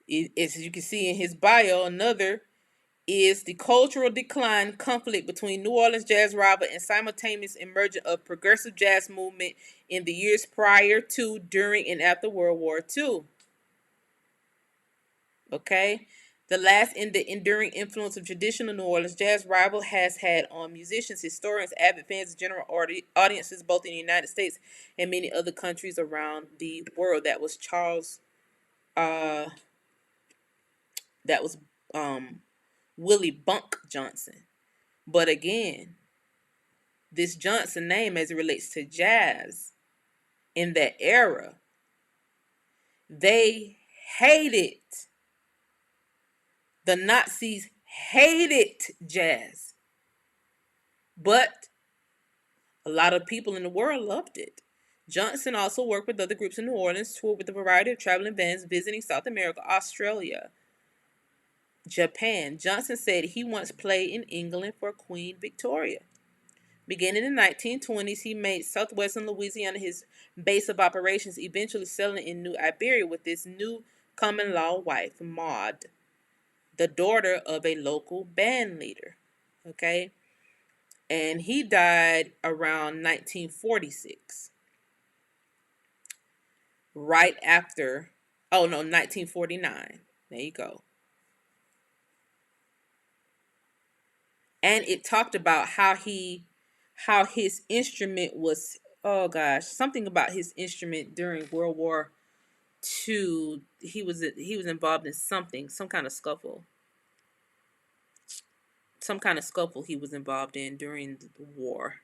As you can see in his bio, another is the cultural decline conflict between New Orleans jazz rival and simultaneous emergence of progressive jazz movement in the years prior to, during, and after World War II. Okay? The last in the enduring influence of traditional New Orleans jazz rival has had on musicians, historians, avid fans, and general audiences both in the United States and many other countries around the world. That was Charles. That was Willie Bunk Johnson. But again, this Johnson name, as it relates to jazz in that era, they hated. The Nazis hated jazz. But a lot of people in the world loved it. Johnson also worked with other groups in New Orleans, toured with a variety of traveling bands visiting South America, Australia, Japan. Johnson said he once played in England for Queen Victoria. Beginning in the 1920s, he made southwestern Louisiana his base of operations, eventually settling in New Iberia with his new common-law wife, Maud, the daughter of a local band leader. Okay? And he died around 1946. Right after, 1949. There you go. And it talked about how his instrument was, oh gosh, something about his instrument during World War II. He was involved in some kind of scuffle. Some kind of scuffle he was involved in during the war.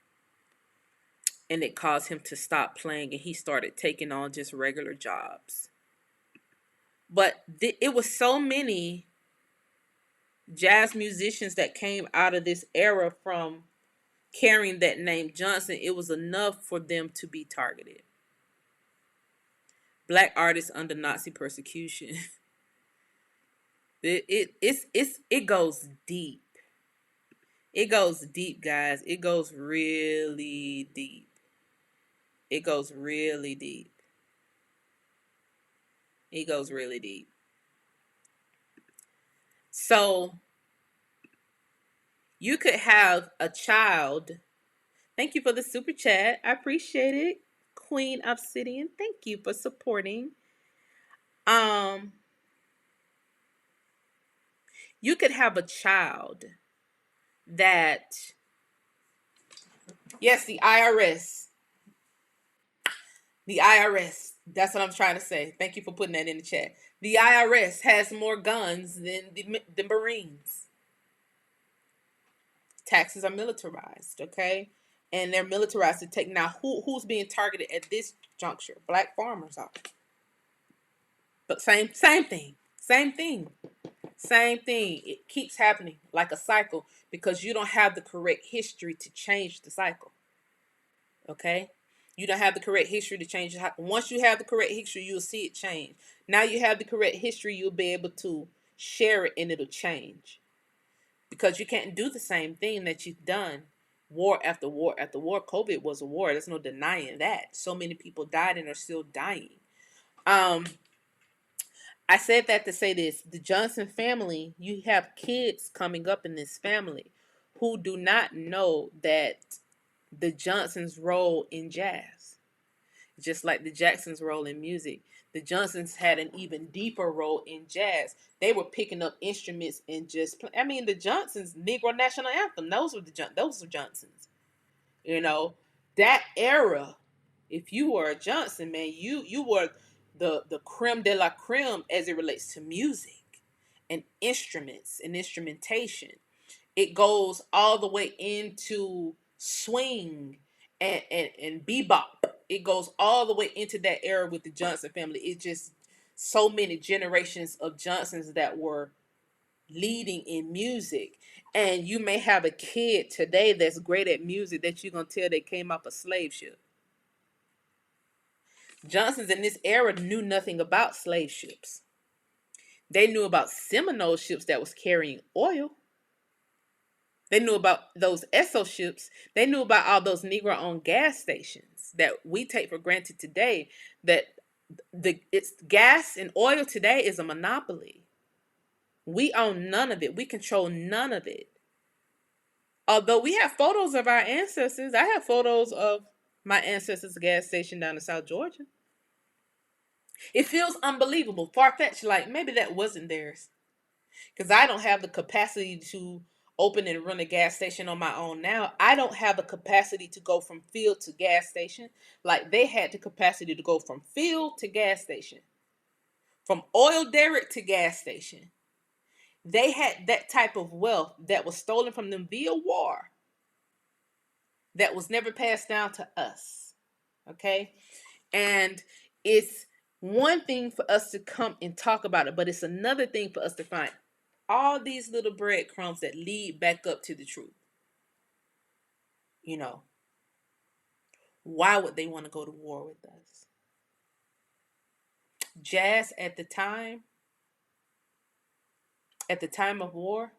And it caused him to stop playing, and he started taking on just regular jobs. But it was so many jazz musicians that came out of this era from carrying that name Johnson, it was enough for them to be targeted. Black artists under Nazi persecution. It goes deep. It goes deep, guys. It goes really deep. It goes really deep. It goes really deep. So you could have a child. Thank you for the super chat. I appreciate it. Queen Obsidian, thank you for supporting. You could have a child that, yes, the IRS. The IRS. That's what I'm trying to say. Thank you for putting that in the chat. The IRS has more guns than the Marines. Taxes are militarized, okay? And they're militarized to take. Now, who's being targeted at this juncture? Black farmers are. But same thing. Same thing. Same thing. It keeps happening like a cycle because you don't have the correct history to change the cycle. Okay? You don't have the correct history to change it. Once you have the correct history, you'll see it change. Now you have the correct history, you'll be able to share it and it'll change. Because you can't do the same thing that you've done war after war after war. COVID was a war. There's no denying that. So many people died and are still dying. I said that to say this. The Johnson family, you have kids coming up in this family who do not know that the Johnsons' role in jazz, just like the Jacksons' role in music. The Johnsons had an even deeper role in jazz. They were picking up instruments and just the Johnsons' Negro National Anthem. Those were Johnsons. You know, that era. If you were a Johnson, man, you were the creme de la creme as it relates to music and instruments and instrumentation. It goes all the way into swing and bebop. It goes all the way into that era with the Johnson family. It just so many generations of Johnsons that were leading in music. And you may have a kid today that's great at music that you're going to tell they came off a slave ship. Johnsons in this era knew nothing about slave ships. They knew about Seminole ships that was carrying oil. They knew about those Esso ships. They knew about all those Negro-owned gas stations that we take for granted today. That it's gas and oil today is a monopoly. We own none of it. We control none of it. Although we have photos of our ancestors. I have photos of my ancestors' gas station down in South Georgia. It feels unbelievable, far-fetched, like maybe that wasn't theirs. Because I don't have the capacity to open and run a gas station on my own now. I don't have the capacity to go from field to gas station like they had the capacity to go from field to gas station. From oil derrick to gas station. They had that type of wealth that was stolen from them via war that was never passed down to us. Okay? And it's one thing for us to come and talk about it, but it's another thing for us to find all these little breadcrumbs that lead back up to the truth. You know, why would they want to go to war with us? Jazz at the time, At the time of war,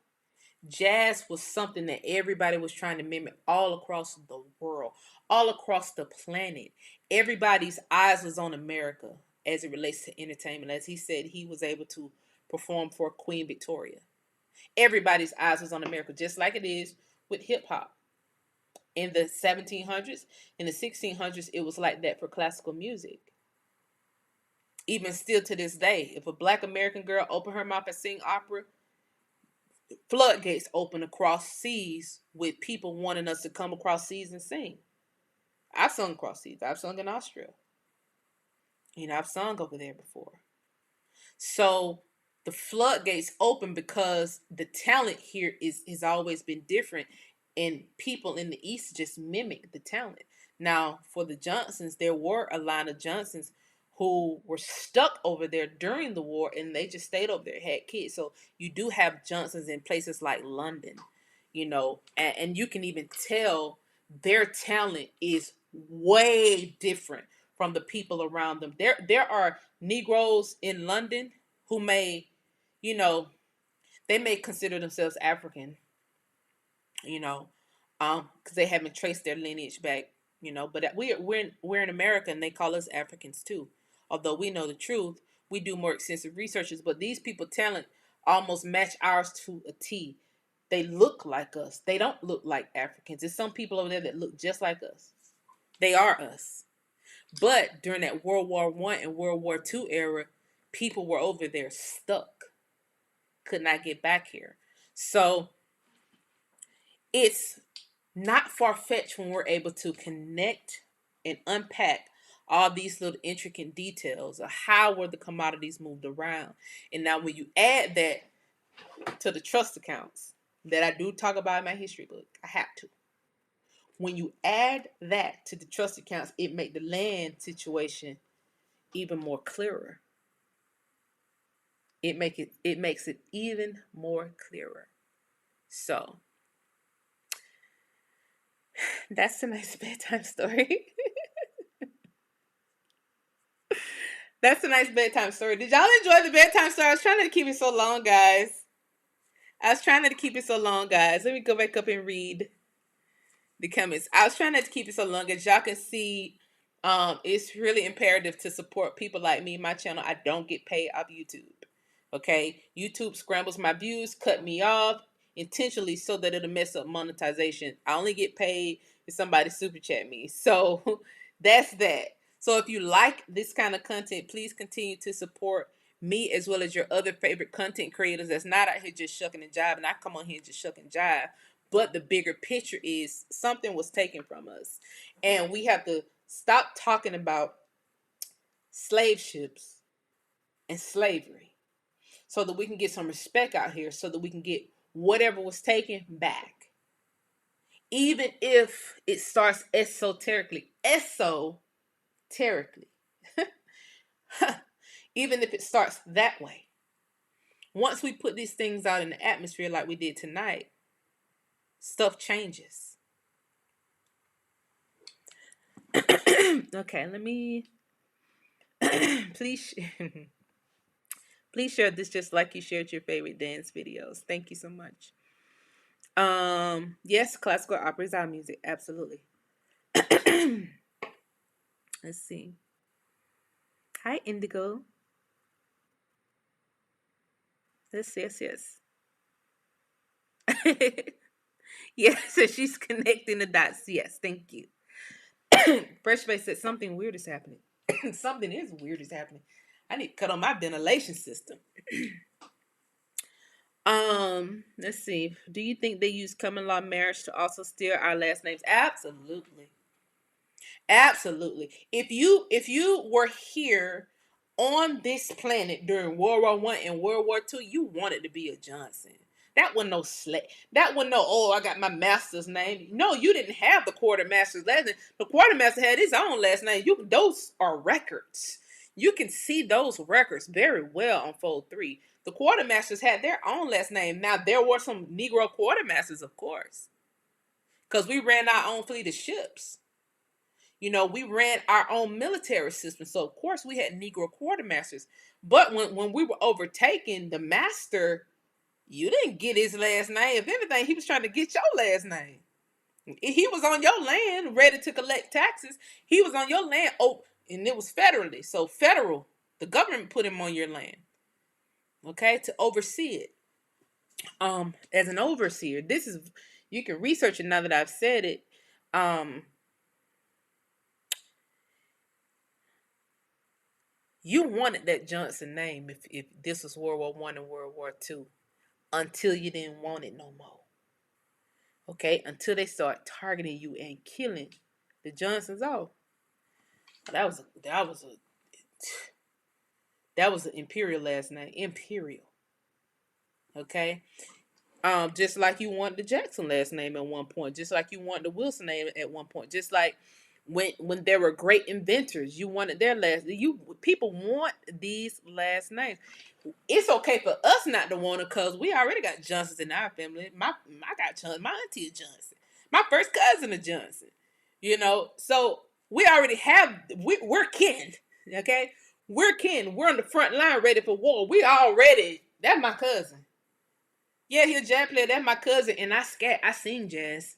jazz was something that everybody was trying to mimic all across the world, all across the planet. Everybody's eyes was on America as it relates to entertainment. As he said, he was able to perform for Queen Victoria. Everybody's eyes was on America, just like it is with hip hop. In the 1700s, in the 1600s, it was like that for classical music. Even still to this day, if a black American girl open her mouth and sing opera, floodgates open across seas with people wanting us to come across seas and sing. I've sung across seas. I've sung in Austria. I've sung over there before. So the floodgates open because the talent here is has always been different, and people in the East just mimic the talent. Now, for the Johnsons, there were a line of Johnsons who were stuck over there during the war, and they just stayed over there, had kids. So you do have Johnsons in places like London, and you can even tell their talent is way different from the people around them. There are Negroes in London who may, you know, they may consider themselves African, because they haven't traced their lineage back, But we're in America, and they call us Africans too. Although we know the truth, we do more extensive researches. But these people talent almost match ours to a T. They look like us. They don't look like Africans. There's some people over there that look just like us. They are us. But during that World War One and World War Two era, people were over there stuck, could not get back here. So it's not far fetched when we're able to connect and unpack all these little intricate details of how were the commodities moved around. And now when you add that to the trust accounts that I do talk about in my history book, I have to. When you add that to the trust accounts, it makes the land situation even more clearer. It makes it even more clearer. So that's a nice bedtime story. That's a nice bedtime story. Did y'all enjoy the bedtime story? I was trying to keep it so long, guys. Let me go back up and read the comments. I was trying not to keep it so long. As y'all can see, it's really imperative to support people like me. My channel, I don't get paid off YouTube. Okay, YouTube scrambles my views, cut me off intentionally so that it'll mess up monetization. I only get paid if somebody super chat me. So that's that. So if you like this kind of content, please continue to support me as well as your other favorite content creators that's not out here just shucking and jiving. I come on here and just shuck and jive. But the bigger picture is something was taken from us. And we have to stop talking about slave ships and slavery so that we can get some respect out here, so that we can get whatever was taken back. Even if it starts esoterically. Even if it starts that way. Once we put these things out in the atmosphere like we did tonight, stuff changes. Okay, let me please share this just like you shared your favorite dance videos. Thank you so much. Yes, classical opera is our music, absolutely. Let's see. Hi, Indigo. Yes. Yes, so she's connecting the dots. Yes, thank you. Fresh Face said something weird is happening. Something is weird is happening. I need to cut on my ventilation system. Let's see. Do you think they use common law marriage to also steal our last names? Absolutely. Absolutely. If you were here on this planet during World War One and World War Two, you wanted to be a Johnson. That wasn't no That wasn't no, oh, I got my master's name. No, you didn't have the quartermaster's last name. The quartermaster had his own last name. Those are records. You can see those records very well on Fold 3. The quartermasters had their own last name. Now, there were some Negro quartermasters, of course, because we ran our own fleet of ships. We ran our own military system. So, of course, we had Negro quartermasters. But when we were overtaken, the master You didn't get his last name. If anything, he was trying to get your last name. He was on your land, ready to collect taxes. He was on your land. Oh, and it was federally. So federal, the government put him on your land, okay, to oversee it. As an overseer, this is, you can research it now that I've said it. You wanted that Johnson name if this was World War One and World War Two, until you didn't want it no more. Okay, until they start targeting you and killing the Johnsons off. That was an imperial last name. Imperial. Okay. Just like you want the Jackson last name at one point, just like you want the Wilson name at one point, just like when there were great inventors, you wanted their last. You people want these last names. It's okay for us not to want it because we already got Johnsons in our family. I got Johnson. My auntie is Johnson. My first cousin is Johnson. So we already have. We're kin. Okay, we're kin. We're on the front line, ready for war. We already. That's my cousin. Yeah, he a jazz player. That's my cousin, and I scat. I sing jazz,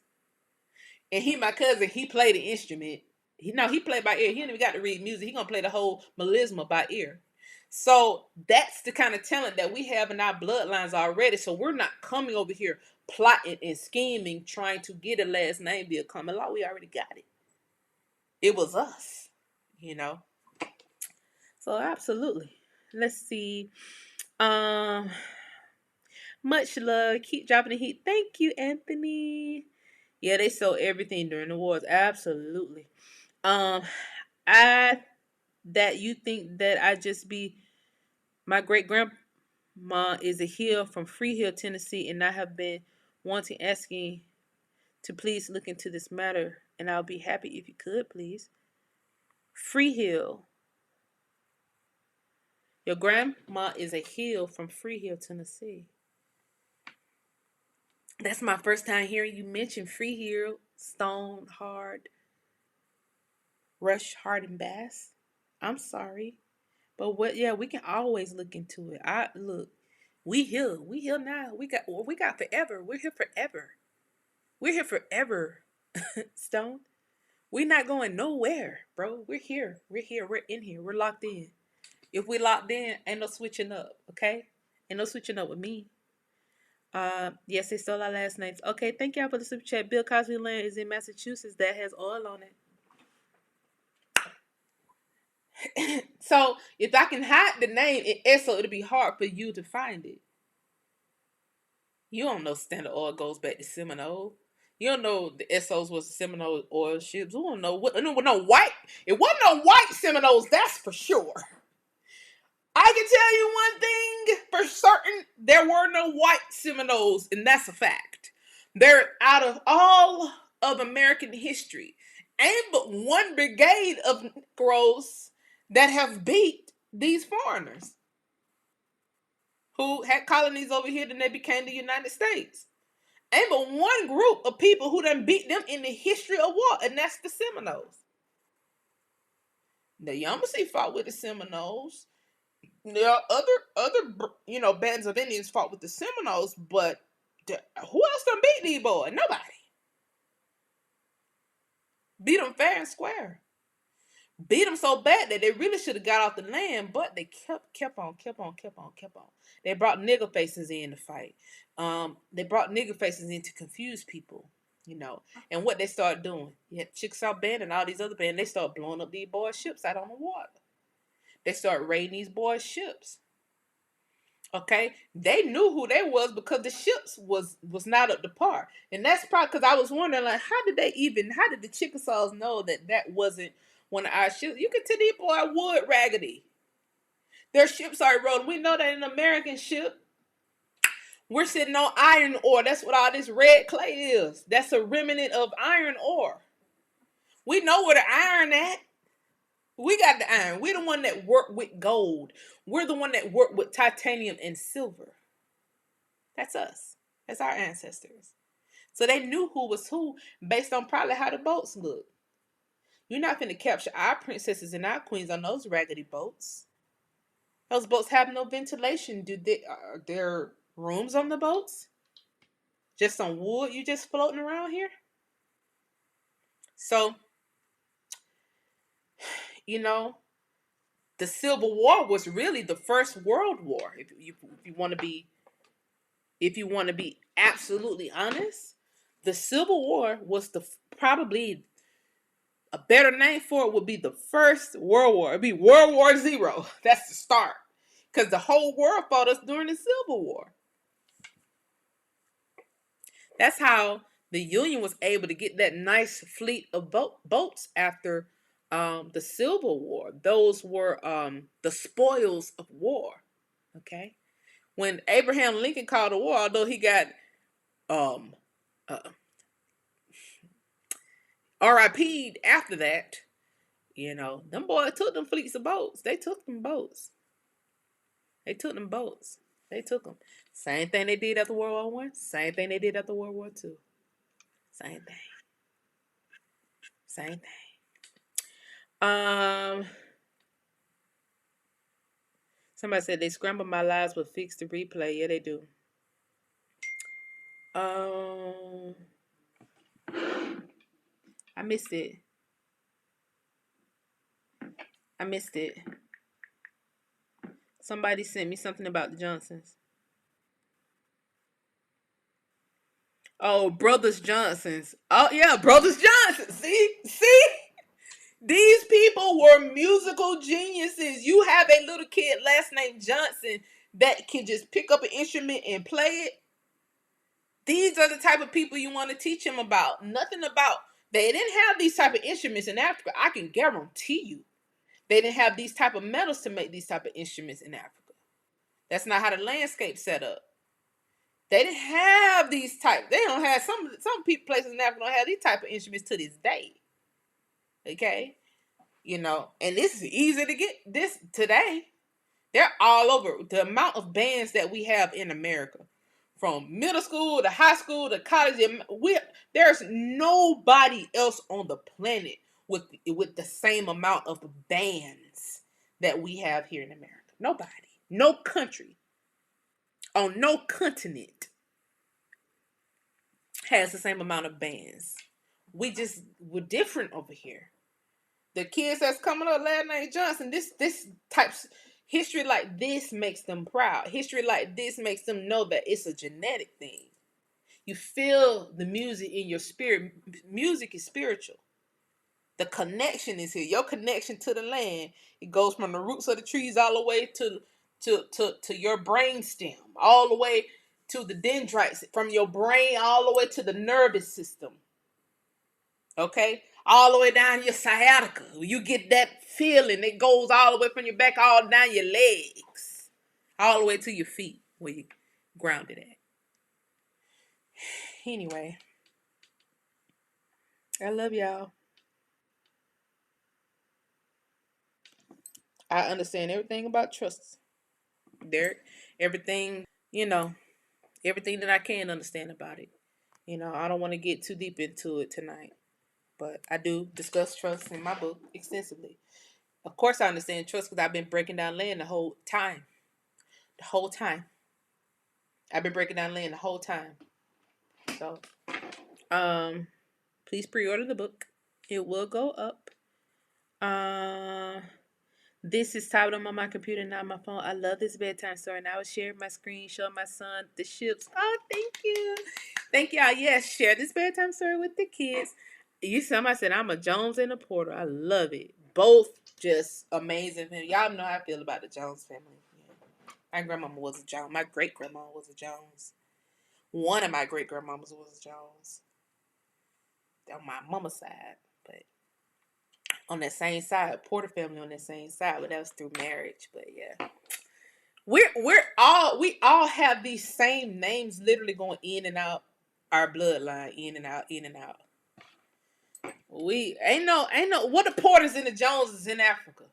and he my cousin. He played the instrument. He played by ear. He ain't even got to read music. He gonna play the whole melisma by ear. So that's the kind of talent that we have in our bloodlines already. So we're not coming over here plotting and scheming, trying to get a last name be a common law. We already got it. It was us, you know. So absolutely. Let's see. Um, Much love. Keep dropping the heat. Thank you, Anthony. Yeah, they sold everything during the wars. Absolutely. Um, I that you think that I just be my great grandma is a hill from Free Hill, Tennessee, and I have been wanting asking to please look into this matter, and I'll be happy if you could, please. Free Hill. Your grandma is a hill from Free Hill, Tennessee. That's my first time hearing you mention Free Hill, Stone, Hard, Rush, Hard, and Bass. I'm sorry. But what? Yeah, we can always look into it. I look. We here. We here now. We got forever. We're here forever. We're here forever. Stone. We're not going nowhere, bro. We're here. We're here. We're in here. We're locked in. If we locked in, ain't no switching up. Okay? Ain't no switching up with me. Yes, they stole our last names. Okay, thank y'all for the super chat. Bill Cosby Land is in Massachusetts. That has oil on it. So if I can hide the name in Esso, it'll be hard for you to find it. You don't know Standard Oil goes back to Seminole. You don't know the Essos was Seminole oil ships. You don't know what no white. It wasn't no white Seminoles, that's for sure. I can tell you one thing for certain: there were no white Seminoles, and that's a fact. They're out of all of American history. Ain't but one brigade of Negroes that have beat these foreigners who had colonies over here, then they became the United States. Ain't but one group of people who done beat them in the history of war, and that's the Seminoles. The Yamasee fought with the Seminoles. There are other bands of Indians fought with the Seminoles, but who else done beat these boys? Nobody. Beat them fair and square. Beat them so bad that they really should have got off the land, but they kept on. They brought nigger faces in to fight. They brought nigger faces in to confuse people. And what they started doing, you had Chickasaw Band and all these other bands, they started blowing up these boys' ships out on the water. They started raiding these boys' ships. Okay, they knew who they was because the ships was not up to par, and that's probably because I was wondering, like, how did the Chickasaws know that wasn't one of our ships? You can tell these boy wood raggedy. Their ships are eroding. We know that an American ship, we're sitting on iron ore. That's what all this red clay is. That's a remnant of iron ore. We know where the iron at. We got the iron. We're the one that work with gold. We're the one that work with titanium and silver. That's us. That's our ancestors. So they knew who was who based on probably how the boats look. You're not going to capture our princesses and our queens on those raggedy boats. Those boats have no ventilation. They're rooms on the boats? Just some wood you just floating around here? So, you know, the Civil War was really the first World War. If you want to be absolutely honest, the Civil War was probably a better name for it would be the first World War. It'd be World War Zero. That's the start, because the whole world fought us during the Civil War. That's how the Union was able to get that nice fleet of boats after the Civil War. Those were the spoils of war. Okay, when Abraham Lincoln called the war, although he got um, uh, RIP'd after that, them boys took them fleets of boats. They took them boats. They took them boats. They took them. Same thing they did after World War One. Same thing they did after World War Two. Same thing. Same thing. Somebody said they scramble my lives but fix the replay. Yeah, they do. I missed it. Somebody sent me something about the Johnsons. Oh, Brothers Johnsons. Oh, yeah, Brothers Johnson. See? These people were musical geniuses. You have a little kid last name Johnson that can just pick up an instrument and play it. These are the type of people you want to teach them about. Nothing about, they didn't have these type of instruments in Africa. I can guarantee you. They didn't have these type of metals to make these type of instruments in Africa. That's not how the landscape set up. They didn't have these type. They don't have some people places in Africa don't have these type of instruments to this day. Okay, and this is easy to get this today. They're all over. The amount of bands that we have in America, from middle school to high school to college, there's nobody else on the planet with the same amount of bands that we have here in America. Nobody, no country, on no continent has the same amount of bands. We're different over here. The kids that's coming up, last name Johnson, this types history like this makes them proud. History like this makes them know that it's a genetic thing. You feel the music in your spirit. Music is spiritual. The connection is here. Your connection to the land, it goes from the roots of the trees all the way to your brain stem, all the way to the dendrites, from your brain all the way to the nervous system. Okay? All the way down your sciatica. You get that feeling. It goes all the way from your back, all down your legs. All the way to your feet where you grounded at. Anyway. I love y'all. I understand everything about trust. Everything, everything that I can understand about it. I don't want to get too deep into it tonight. But I do discuss trust in my book extensively. Of course, I understand trust because I've been breaking down land the whole time. The whole time. I've been breaking down land the whole time. So, please pre-order the book. It will go up. This is typed on my computer, not my phone. I love this bedtime story, and I will share my screen, show my son the ships. Oh, thank you. Thank y'all. Yes, share this bedtime story with the kids. Somebody said I'm a Jones and a Porter. I love it. Both just amazing. Y'all know how I feel about the Jones family. Yeah. My grandmama was a Jones. My great grandmama was a Jones. One of my great grandmamas was a Jones. On my mama's side, but on that same side, Porter family on that same side, but that was through marriage. But yeah, we all have these same names, literally going in and out our bloodline, in and out. We ain't no what the Porters and the Joneses in Africa.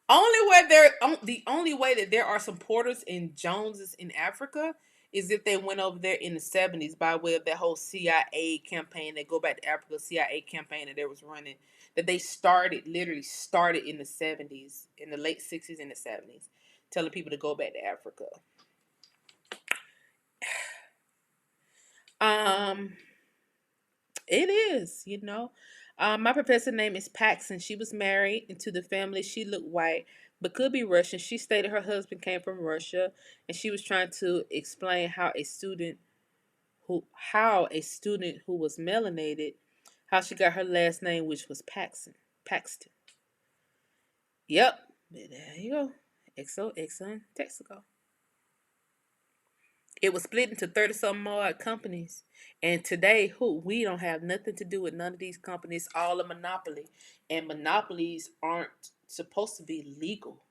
The only way that there are some Porters and Joneses in Africa is if they went over there in the 70s by way of that whole CIA campaign. They go back to Africa, CIA campaign that they was running, that they literally started in the 70s, in the late 60s and the 70s, telling people to go back to Africa. Um, it is, My professor name is Paxson. She was married into the family. She looked white, but could be Russian. She stated her husband came from Russia, and she was trying to explain how a student who was melanated, how she got her last name, which was Paxson. Paxton. Yep. There you go. Exo, Texaco. It was split into 30 some more companies. And today, we don't have nothing to do with none of these companies, all a monopoly. And monopolies aren't supposed to be legal.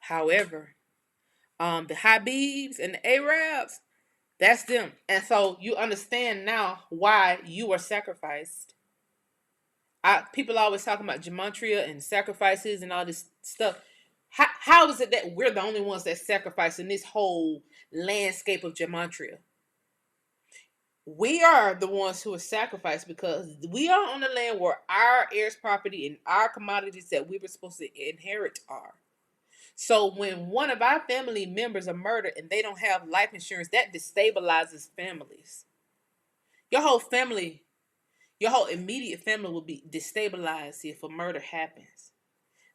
However, the Habibs and the Arabs, that's them. And so you understand now why you were sacrificed. People always talking about gematria and sacrifices and all this stuff. How is it that we're the only ones that sacrifice in this whole landscape of gematria? We are the ones who are sacrificed because we are on the land where our heirs property and our commodities that we were supposed to inherit are. So when one of our family members are murdered and they don't have life insurance, that destabilizes families. Your whole family, your whole immediate family will be destabilized if a murder happens.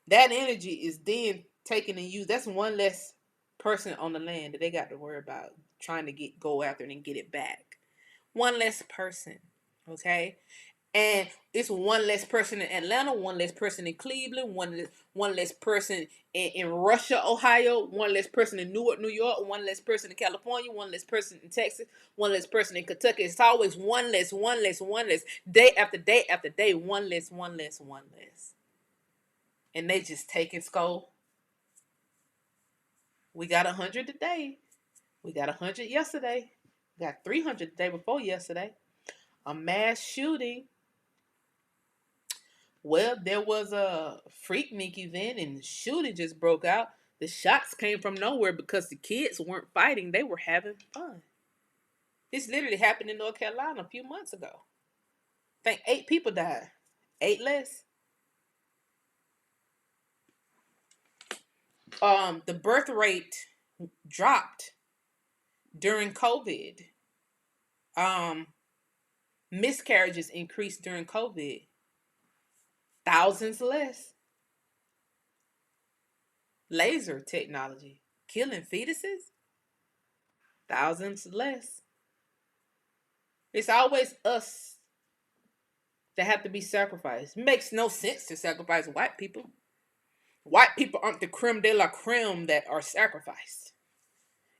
That energy is then taken and used. That's one less person on the land that they got to worry about trying to go after and get it back. One less person. Okay? And it's one less person in Atlanta, one less person in Cleveland, one less person in Russia, Ohio, one less person in Newark, New York, one less person in California, one less person in Texas, one less person in Kentucky. It's always one less, one less, one less. Day after day after day, one less, one less, one less. And they just take and skull. We got 100 today. We got 100 yesterday. We got 300 the day before yesterday. A mass shooting. Well, there was a Freaknik event and the shooting just broke out. The shots came from nowhere because the kids weren't fighting. They were having fun. This literally happened in North Carolina a few months ago. I think 8 people died. 8 less. The birth rate dropped during COVID. Um, Miscarriages increased during COVID. Thousands less. Laser technology killing fetuses. Thousands less. It's always us that have to be sacrificed. It makes no sense to sacrifice white people. White people aren't the creme de la creme that are sacrificed.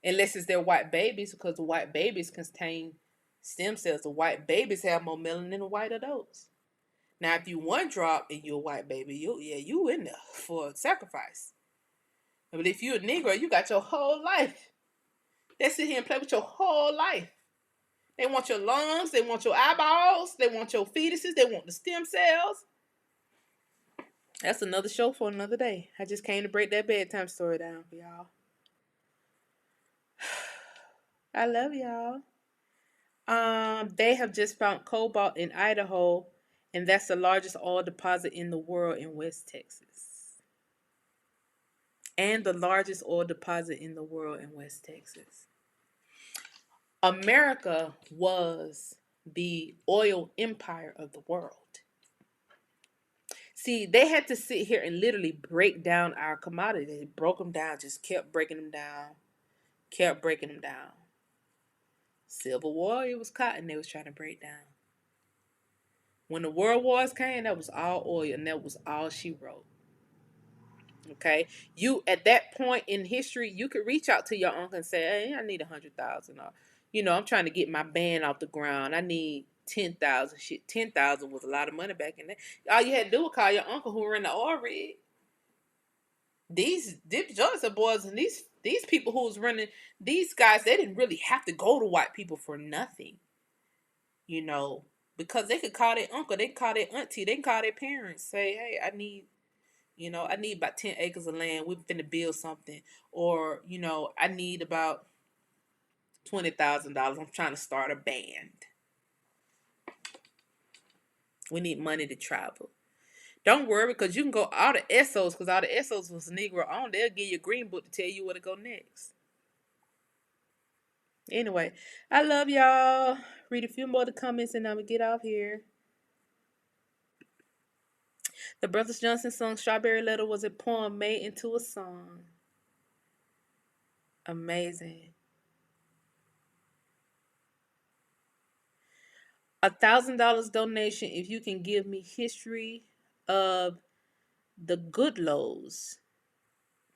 Unless it's their white babies, because the white babies contain stem cells. The white babies have more melanin than the white adults. Now, if you one drop and you're a white baby, you in there for sacrifice. But if you're a Negro, you got your whole life. They sit here and play with your whole life. They want your lungs, they want your eyeballs, they want your fetuses, they want the stem cells. That's another show for another day. I just came to break that bedtime story down for y'all. I love y'all. They have just found cobalt in Idaho, and that's the largest oil deposit in the world in West Texas. And the largest oil deposit in the world in West Texas. America was the oil empire of the world. See, they had to sit here and literally break down our commodities. They broke them down, just kept breaking them down, kept breaking them down. Civil War, it was cotton they was trying to break down. When the world wars came, that was all oil, and that was all she wrote. Okay, you at that point in history, you could reach out to your uncle and say, "Hey, I need 100,000, or I'm trying to get my band off the ground. I need 10,000." Shit, 10,000 was a lot of money back in there. All you had to do was call your uncle who were in the oil rig. These Johnson boys and these people who was running these guys, they didn't really have to go to white people for nothing, because they could call their uncle, they could call their auntie, they can call their parents, say, "Hey, I need about 10 acres of land. We're finna build something," or I need about $20,000. I'm trying to start a band. We need money to travel. Don't worry, because you can go all the Essos, because all the Essos was Negro owned. They'll give you a green book to tell you where to go next. Anyway, I love y'all. Read a few more of the comments and I'm gonna get off here. The Brothers Johnson song Strawberry Letter was a poem made into a song. Amazing. $1,000 donation if you can give me history of the Goodlows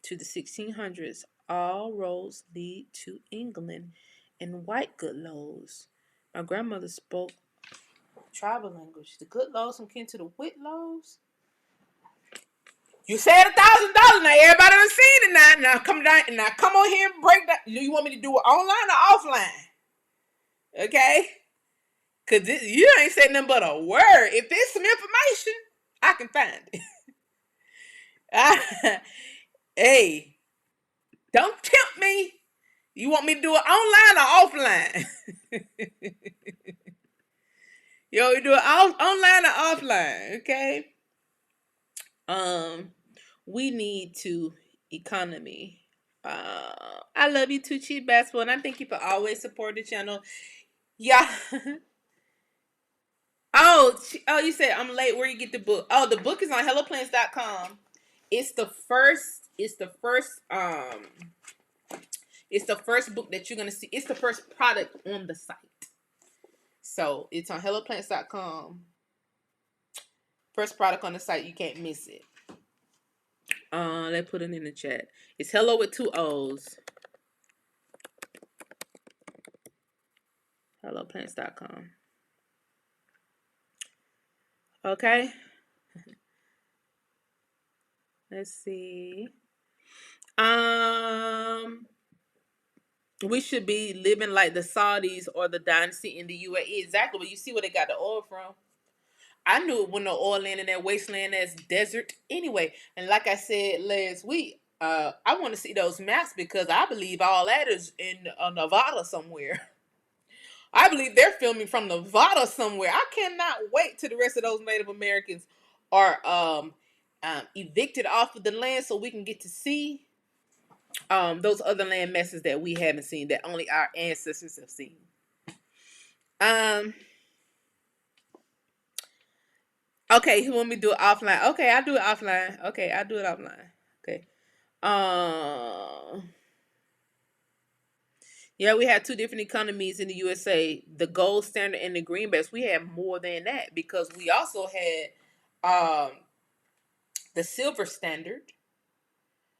to the 1600s. All roads lead to England and white Goodlows. My grandmother spoke tribal language. The Goodlows from kin to the Whitlows. You said $1,000. Now everybody done seen it now. Now come on here and break that. You want me to do it online or offline? Okay? Cause you ain't saying nothing but a word. If there's some information, I can find it. Hey, don't tempt me. You want me to do it online or offline? You do it online or offline, okay? We need to economy. I love you too, Cheap Basketball, and I thank you for always supporting the channel. Yeah. Oh, you said I'm late. Where you get the book? Oh, the book is on HelloPlants.com. It's the first. It's the first book that you're gonna see. It's the first product on the site. So it's on HelloPlants.com. First product on the site. You can't miss it. Let's put it in the chat. It's hello with 2 O's. HelloPlants.com. Okay. Let's see. We should be living like the Saudis or the dynasty in the UAE. Exactly. But you see where they got the oil from. I knew it when the oil land in that wasteland as desert anyway. And like I said last week, I want to see those maps because I believe all that is in Nevada somewhere. I believe they're filming from Nevada somewhere. I cannot wait till the rest of those Native Americans are evicted off of the land so we can get to see those other land masses that we haven't seen, that only our ancestors have seen. Okay, you want me to do it offline? Okay, I'll do it offline. Okay, I'll do it offline. Okay. Yeah, we had 2 different economies in the USA, the gold standard and the greenbacks. We had more than that because we also had the silver standard.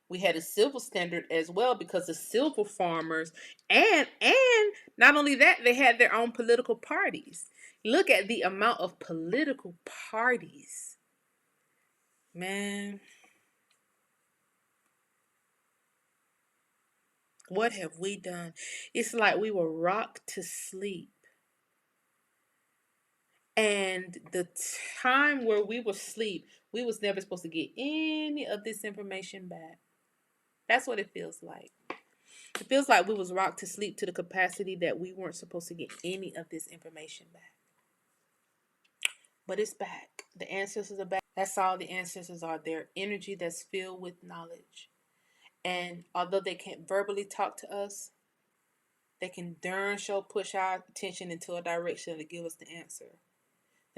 We had a silver standard as well because the silver farmers and not only that, they had their own political parties. Look at the amount of political parties. Man, what have we done? It's like we were rocked to sleep. And the time where we were asleep, we was never supposed to get any of this information back. That's what it feels like. It feels like we was rocked to sleep to the capacity that we weren't supposed to get any of this information back. But it's back. The ancestors are back. That's all the ancestors are. Their energy that's filled with knowledge. And although they can't verbally talk to us, they can darn sure push our attention into a direction to give us the answer.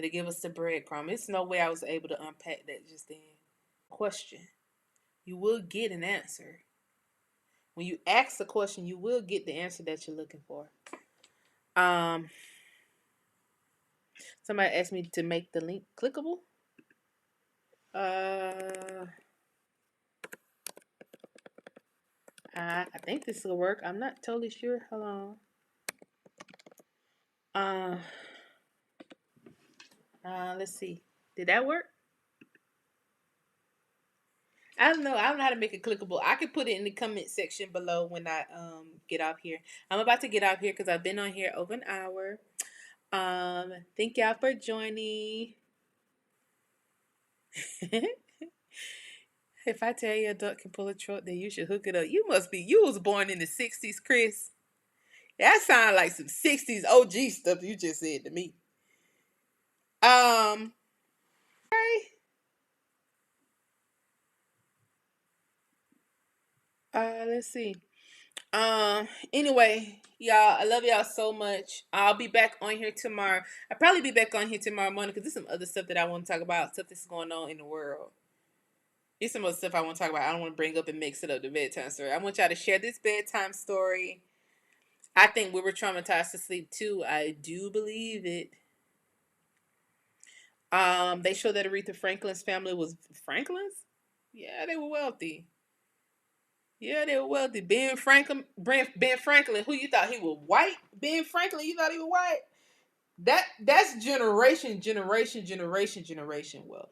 To give us the breadcrumb. It's no way I was able to unpack that just then. Question. You will get an answer. When you ask the question, you will get the answer that you're looking for. Somebody asked me to make the link clickable. I think this will work. I'm not totally sure. Hold on. Let's see. Did that work? I don't know. I don't know how to make it clickable. I could put it in the comment section below when I get off here. I'm about to get off here because I've been on here over an hour. Thank y'all for joining. If I tell you a duck can pull a truck, then you should hook it up. You was born in the 60s, Chris. That sounds like some 60s OG stuff you just said to me. Okay. Let's see. Anyway, y'all, I love y'all so much. I'll be back on here tomorrow. I'll probably be back on here tomorrow morning because there's some other stuff that I want to talk about, stuff that's going on in the world. There's some other stuff I want to talk about. I don't want to bring up and mix it up the bedtime story. I want y'all to share this bedtime story. I think we were traumatized to sleep too. I do believe it. They showed that Aretha Franklin's family was Franklin's. Yeah, they were wealthy. Yeah, they were wealthy. Ben Franklin, who you thought he was white? Ben Franklin, you thought he was white? That's generation wealth.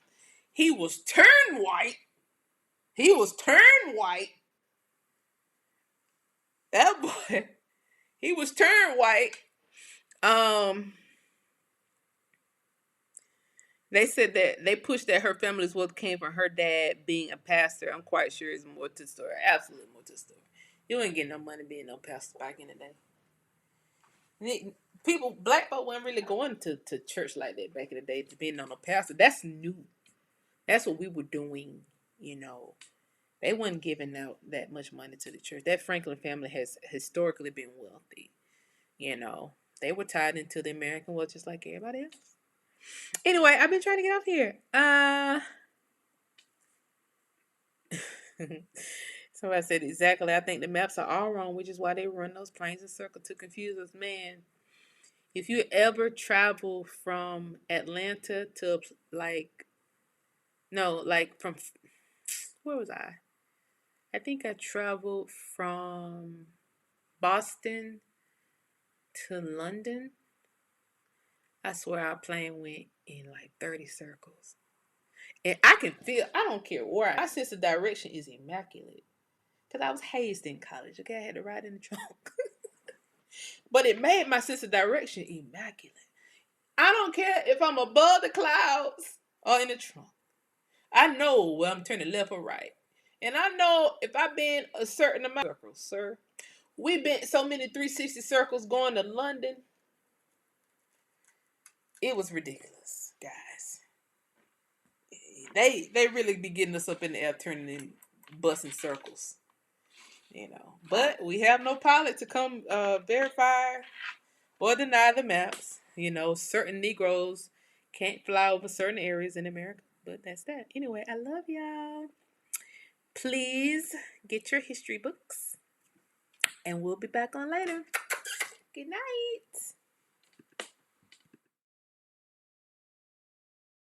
He was turned white. He was turned white. That boy, he was turned white. Um, they said that they pushed that her family's wealth came from her dad being a pastor. I'm quite sure it's more to the story. Absolutely more to the story. You ain't getting no money being no pastor back in the day. People, black folk weren't really going to church like that back in the day, depending on a pastor. That's new. That's what we were doing, you know. They weren't giving out that much money to the church. That Franklin family has historically been wealthy, you know. They were tied into the American wealth just like everybody else. Anyway, I've been trying to get off here. Somebody said exactly. I think the maps are all wrong, which is why they run those planes in circle to confuse us. Man, if you ever travel from Atlanta to like, no, like from, where was I? I think I traveled from Boston to London. I swear our plane went in like 30 circles. And I can feel, I don't care where. My sense of direction is immaculate. Because I was hazed in college. Okay, I had to ride in the trunk. But it made my sense of direction immaculate. I don't care if I'm above the clouds or in the trunk. I know where I'm turning left or right. And I know if I've been a certain amount of circles, sir. We've been so many 360 circles going to London. It was ridiculous, guys. They really be getting us up in the air, turning in busting circles, you know. But we have no pilot to come verify or deny the maps. You know, certain Negroes can't fly over certain areas in America. But that's that. Anyway, I love y'all. Please get your history books, and we'll be back on later. Good night.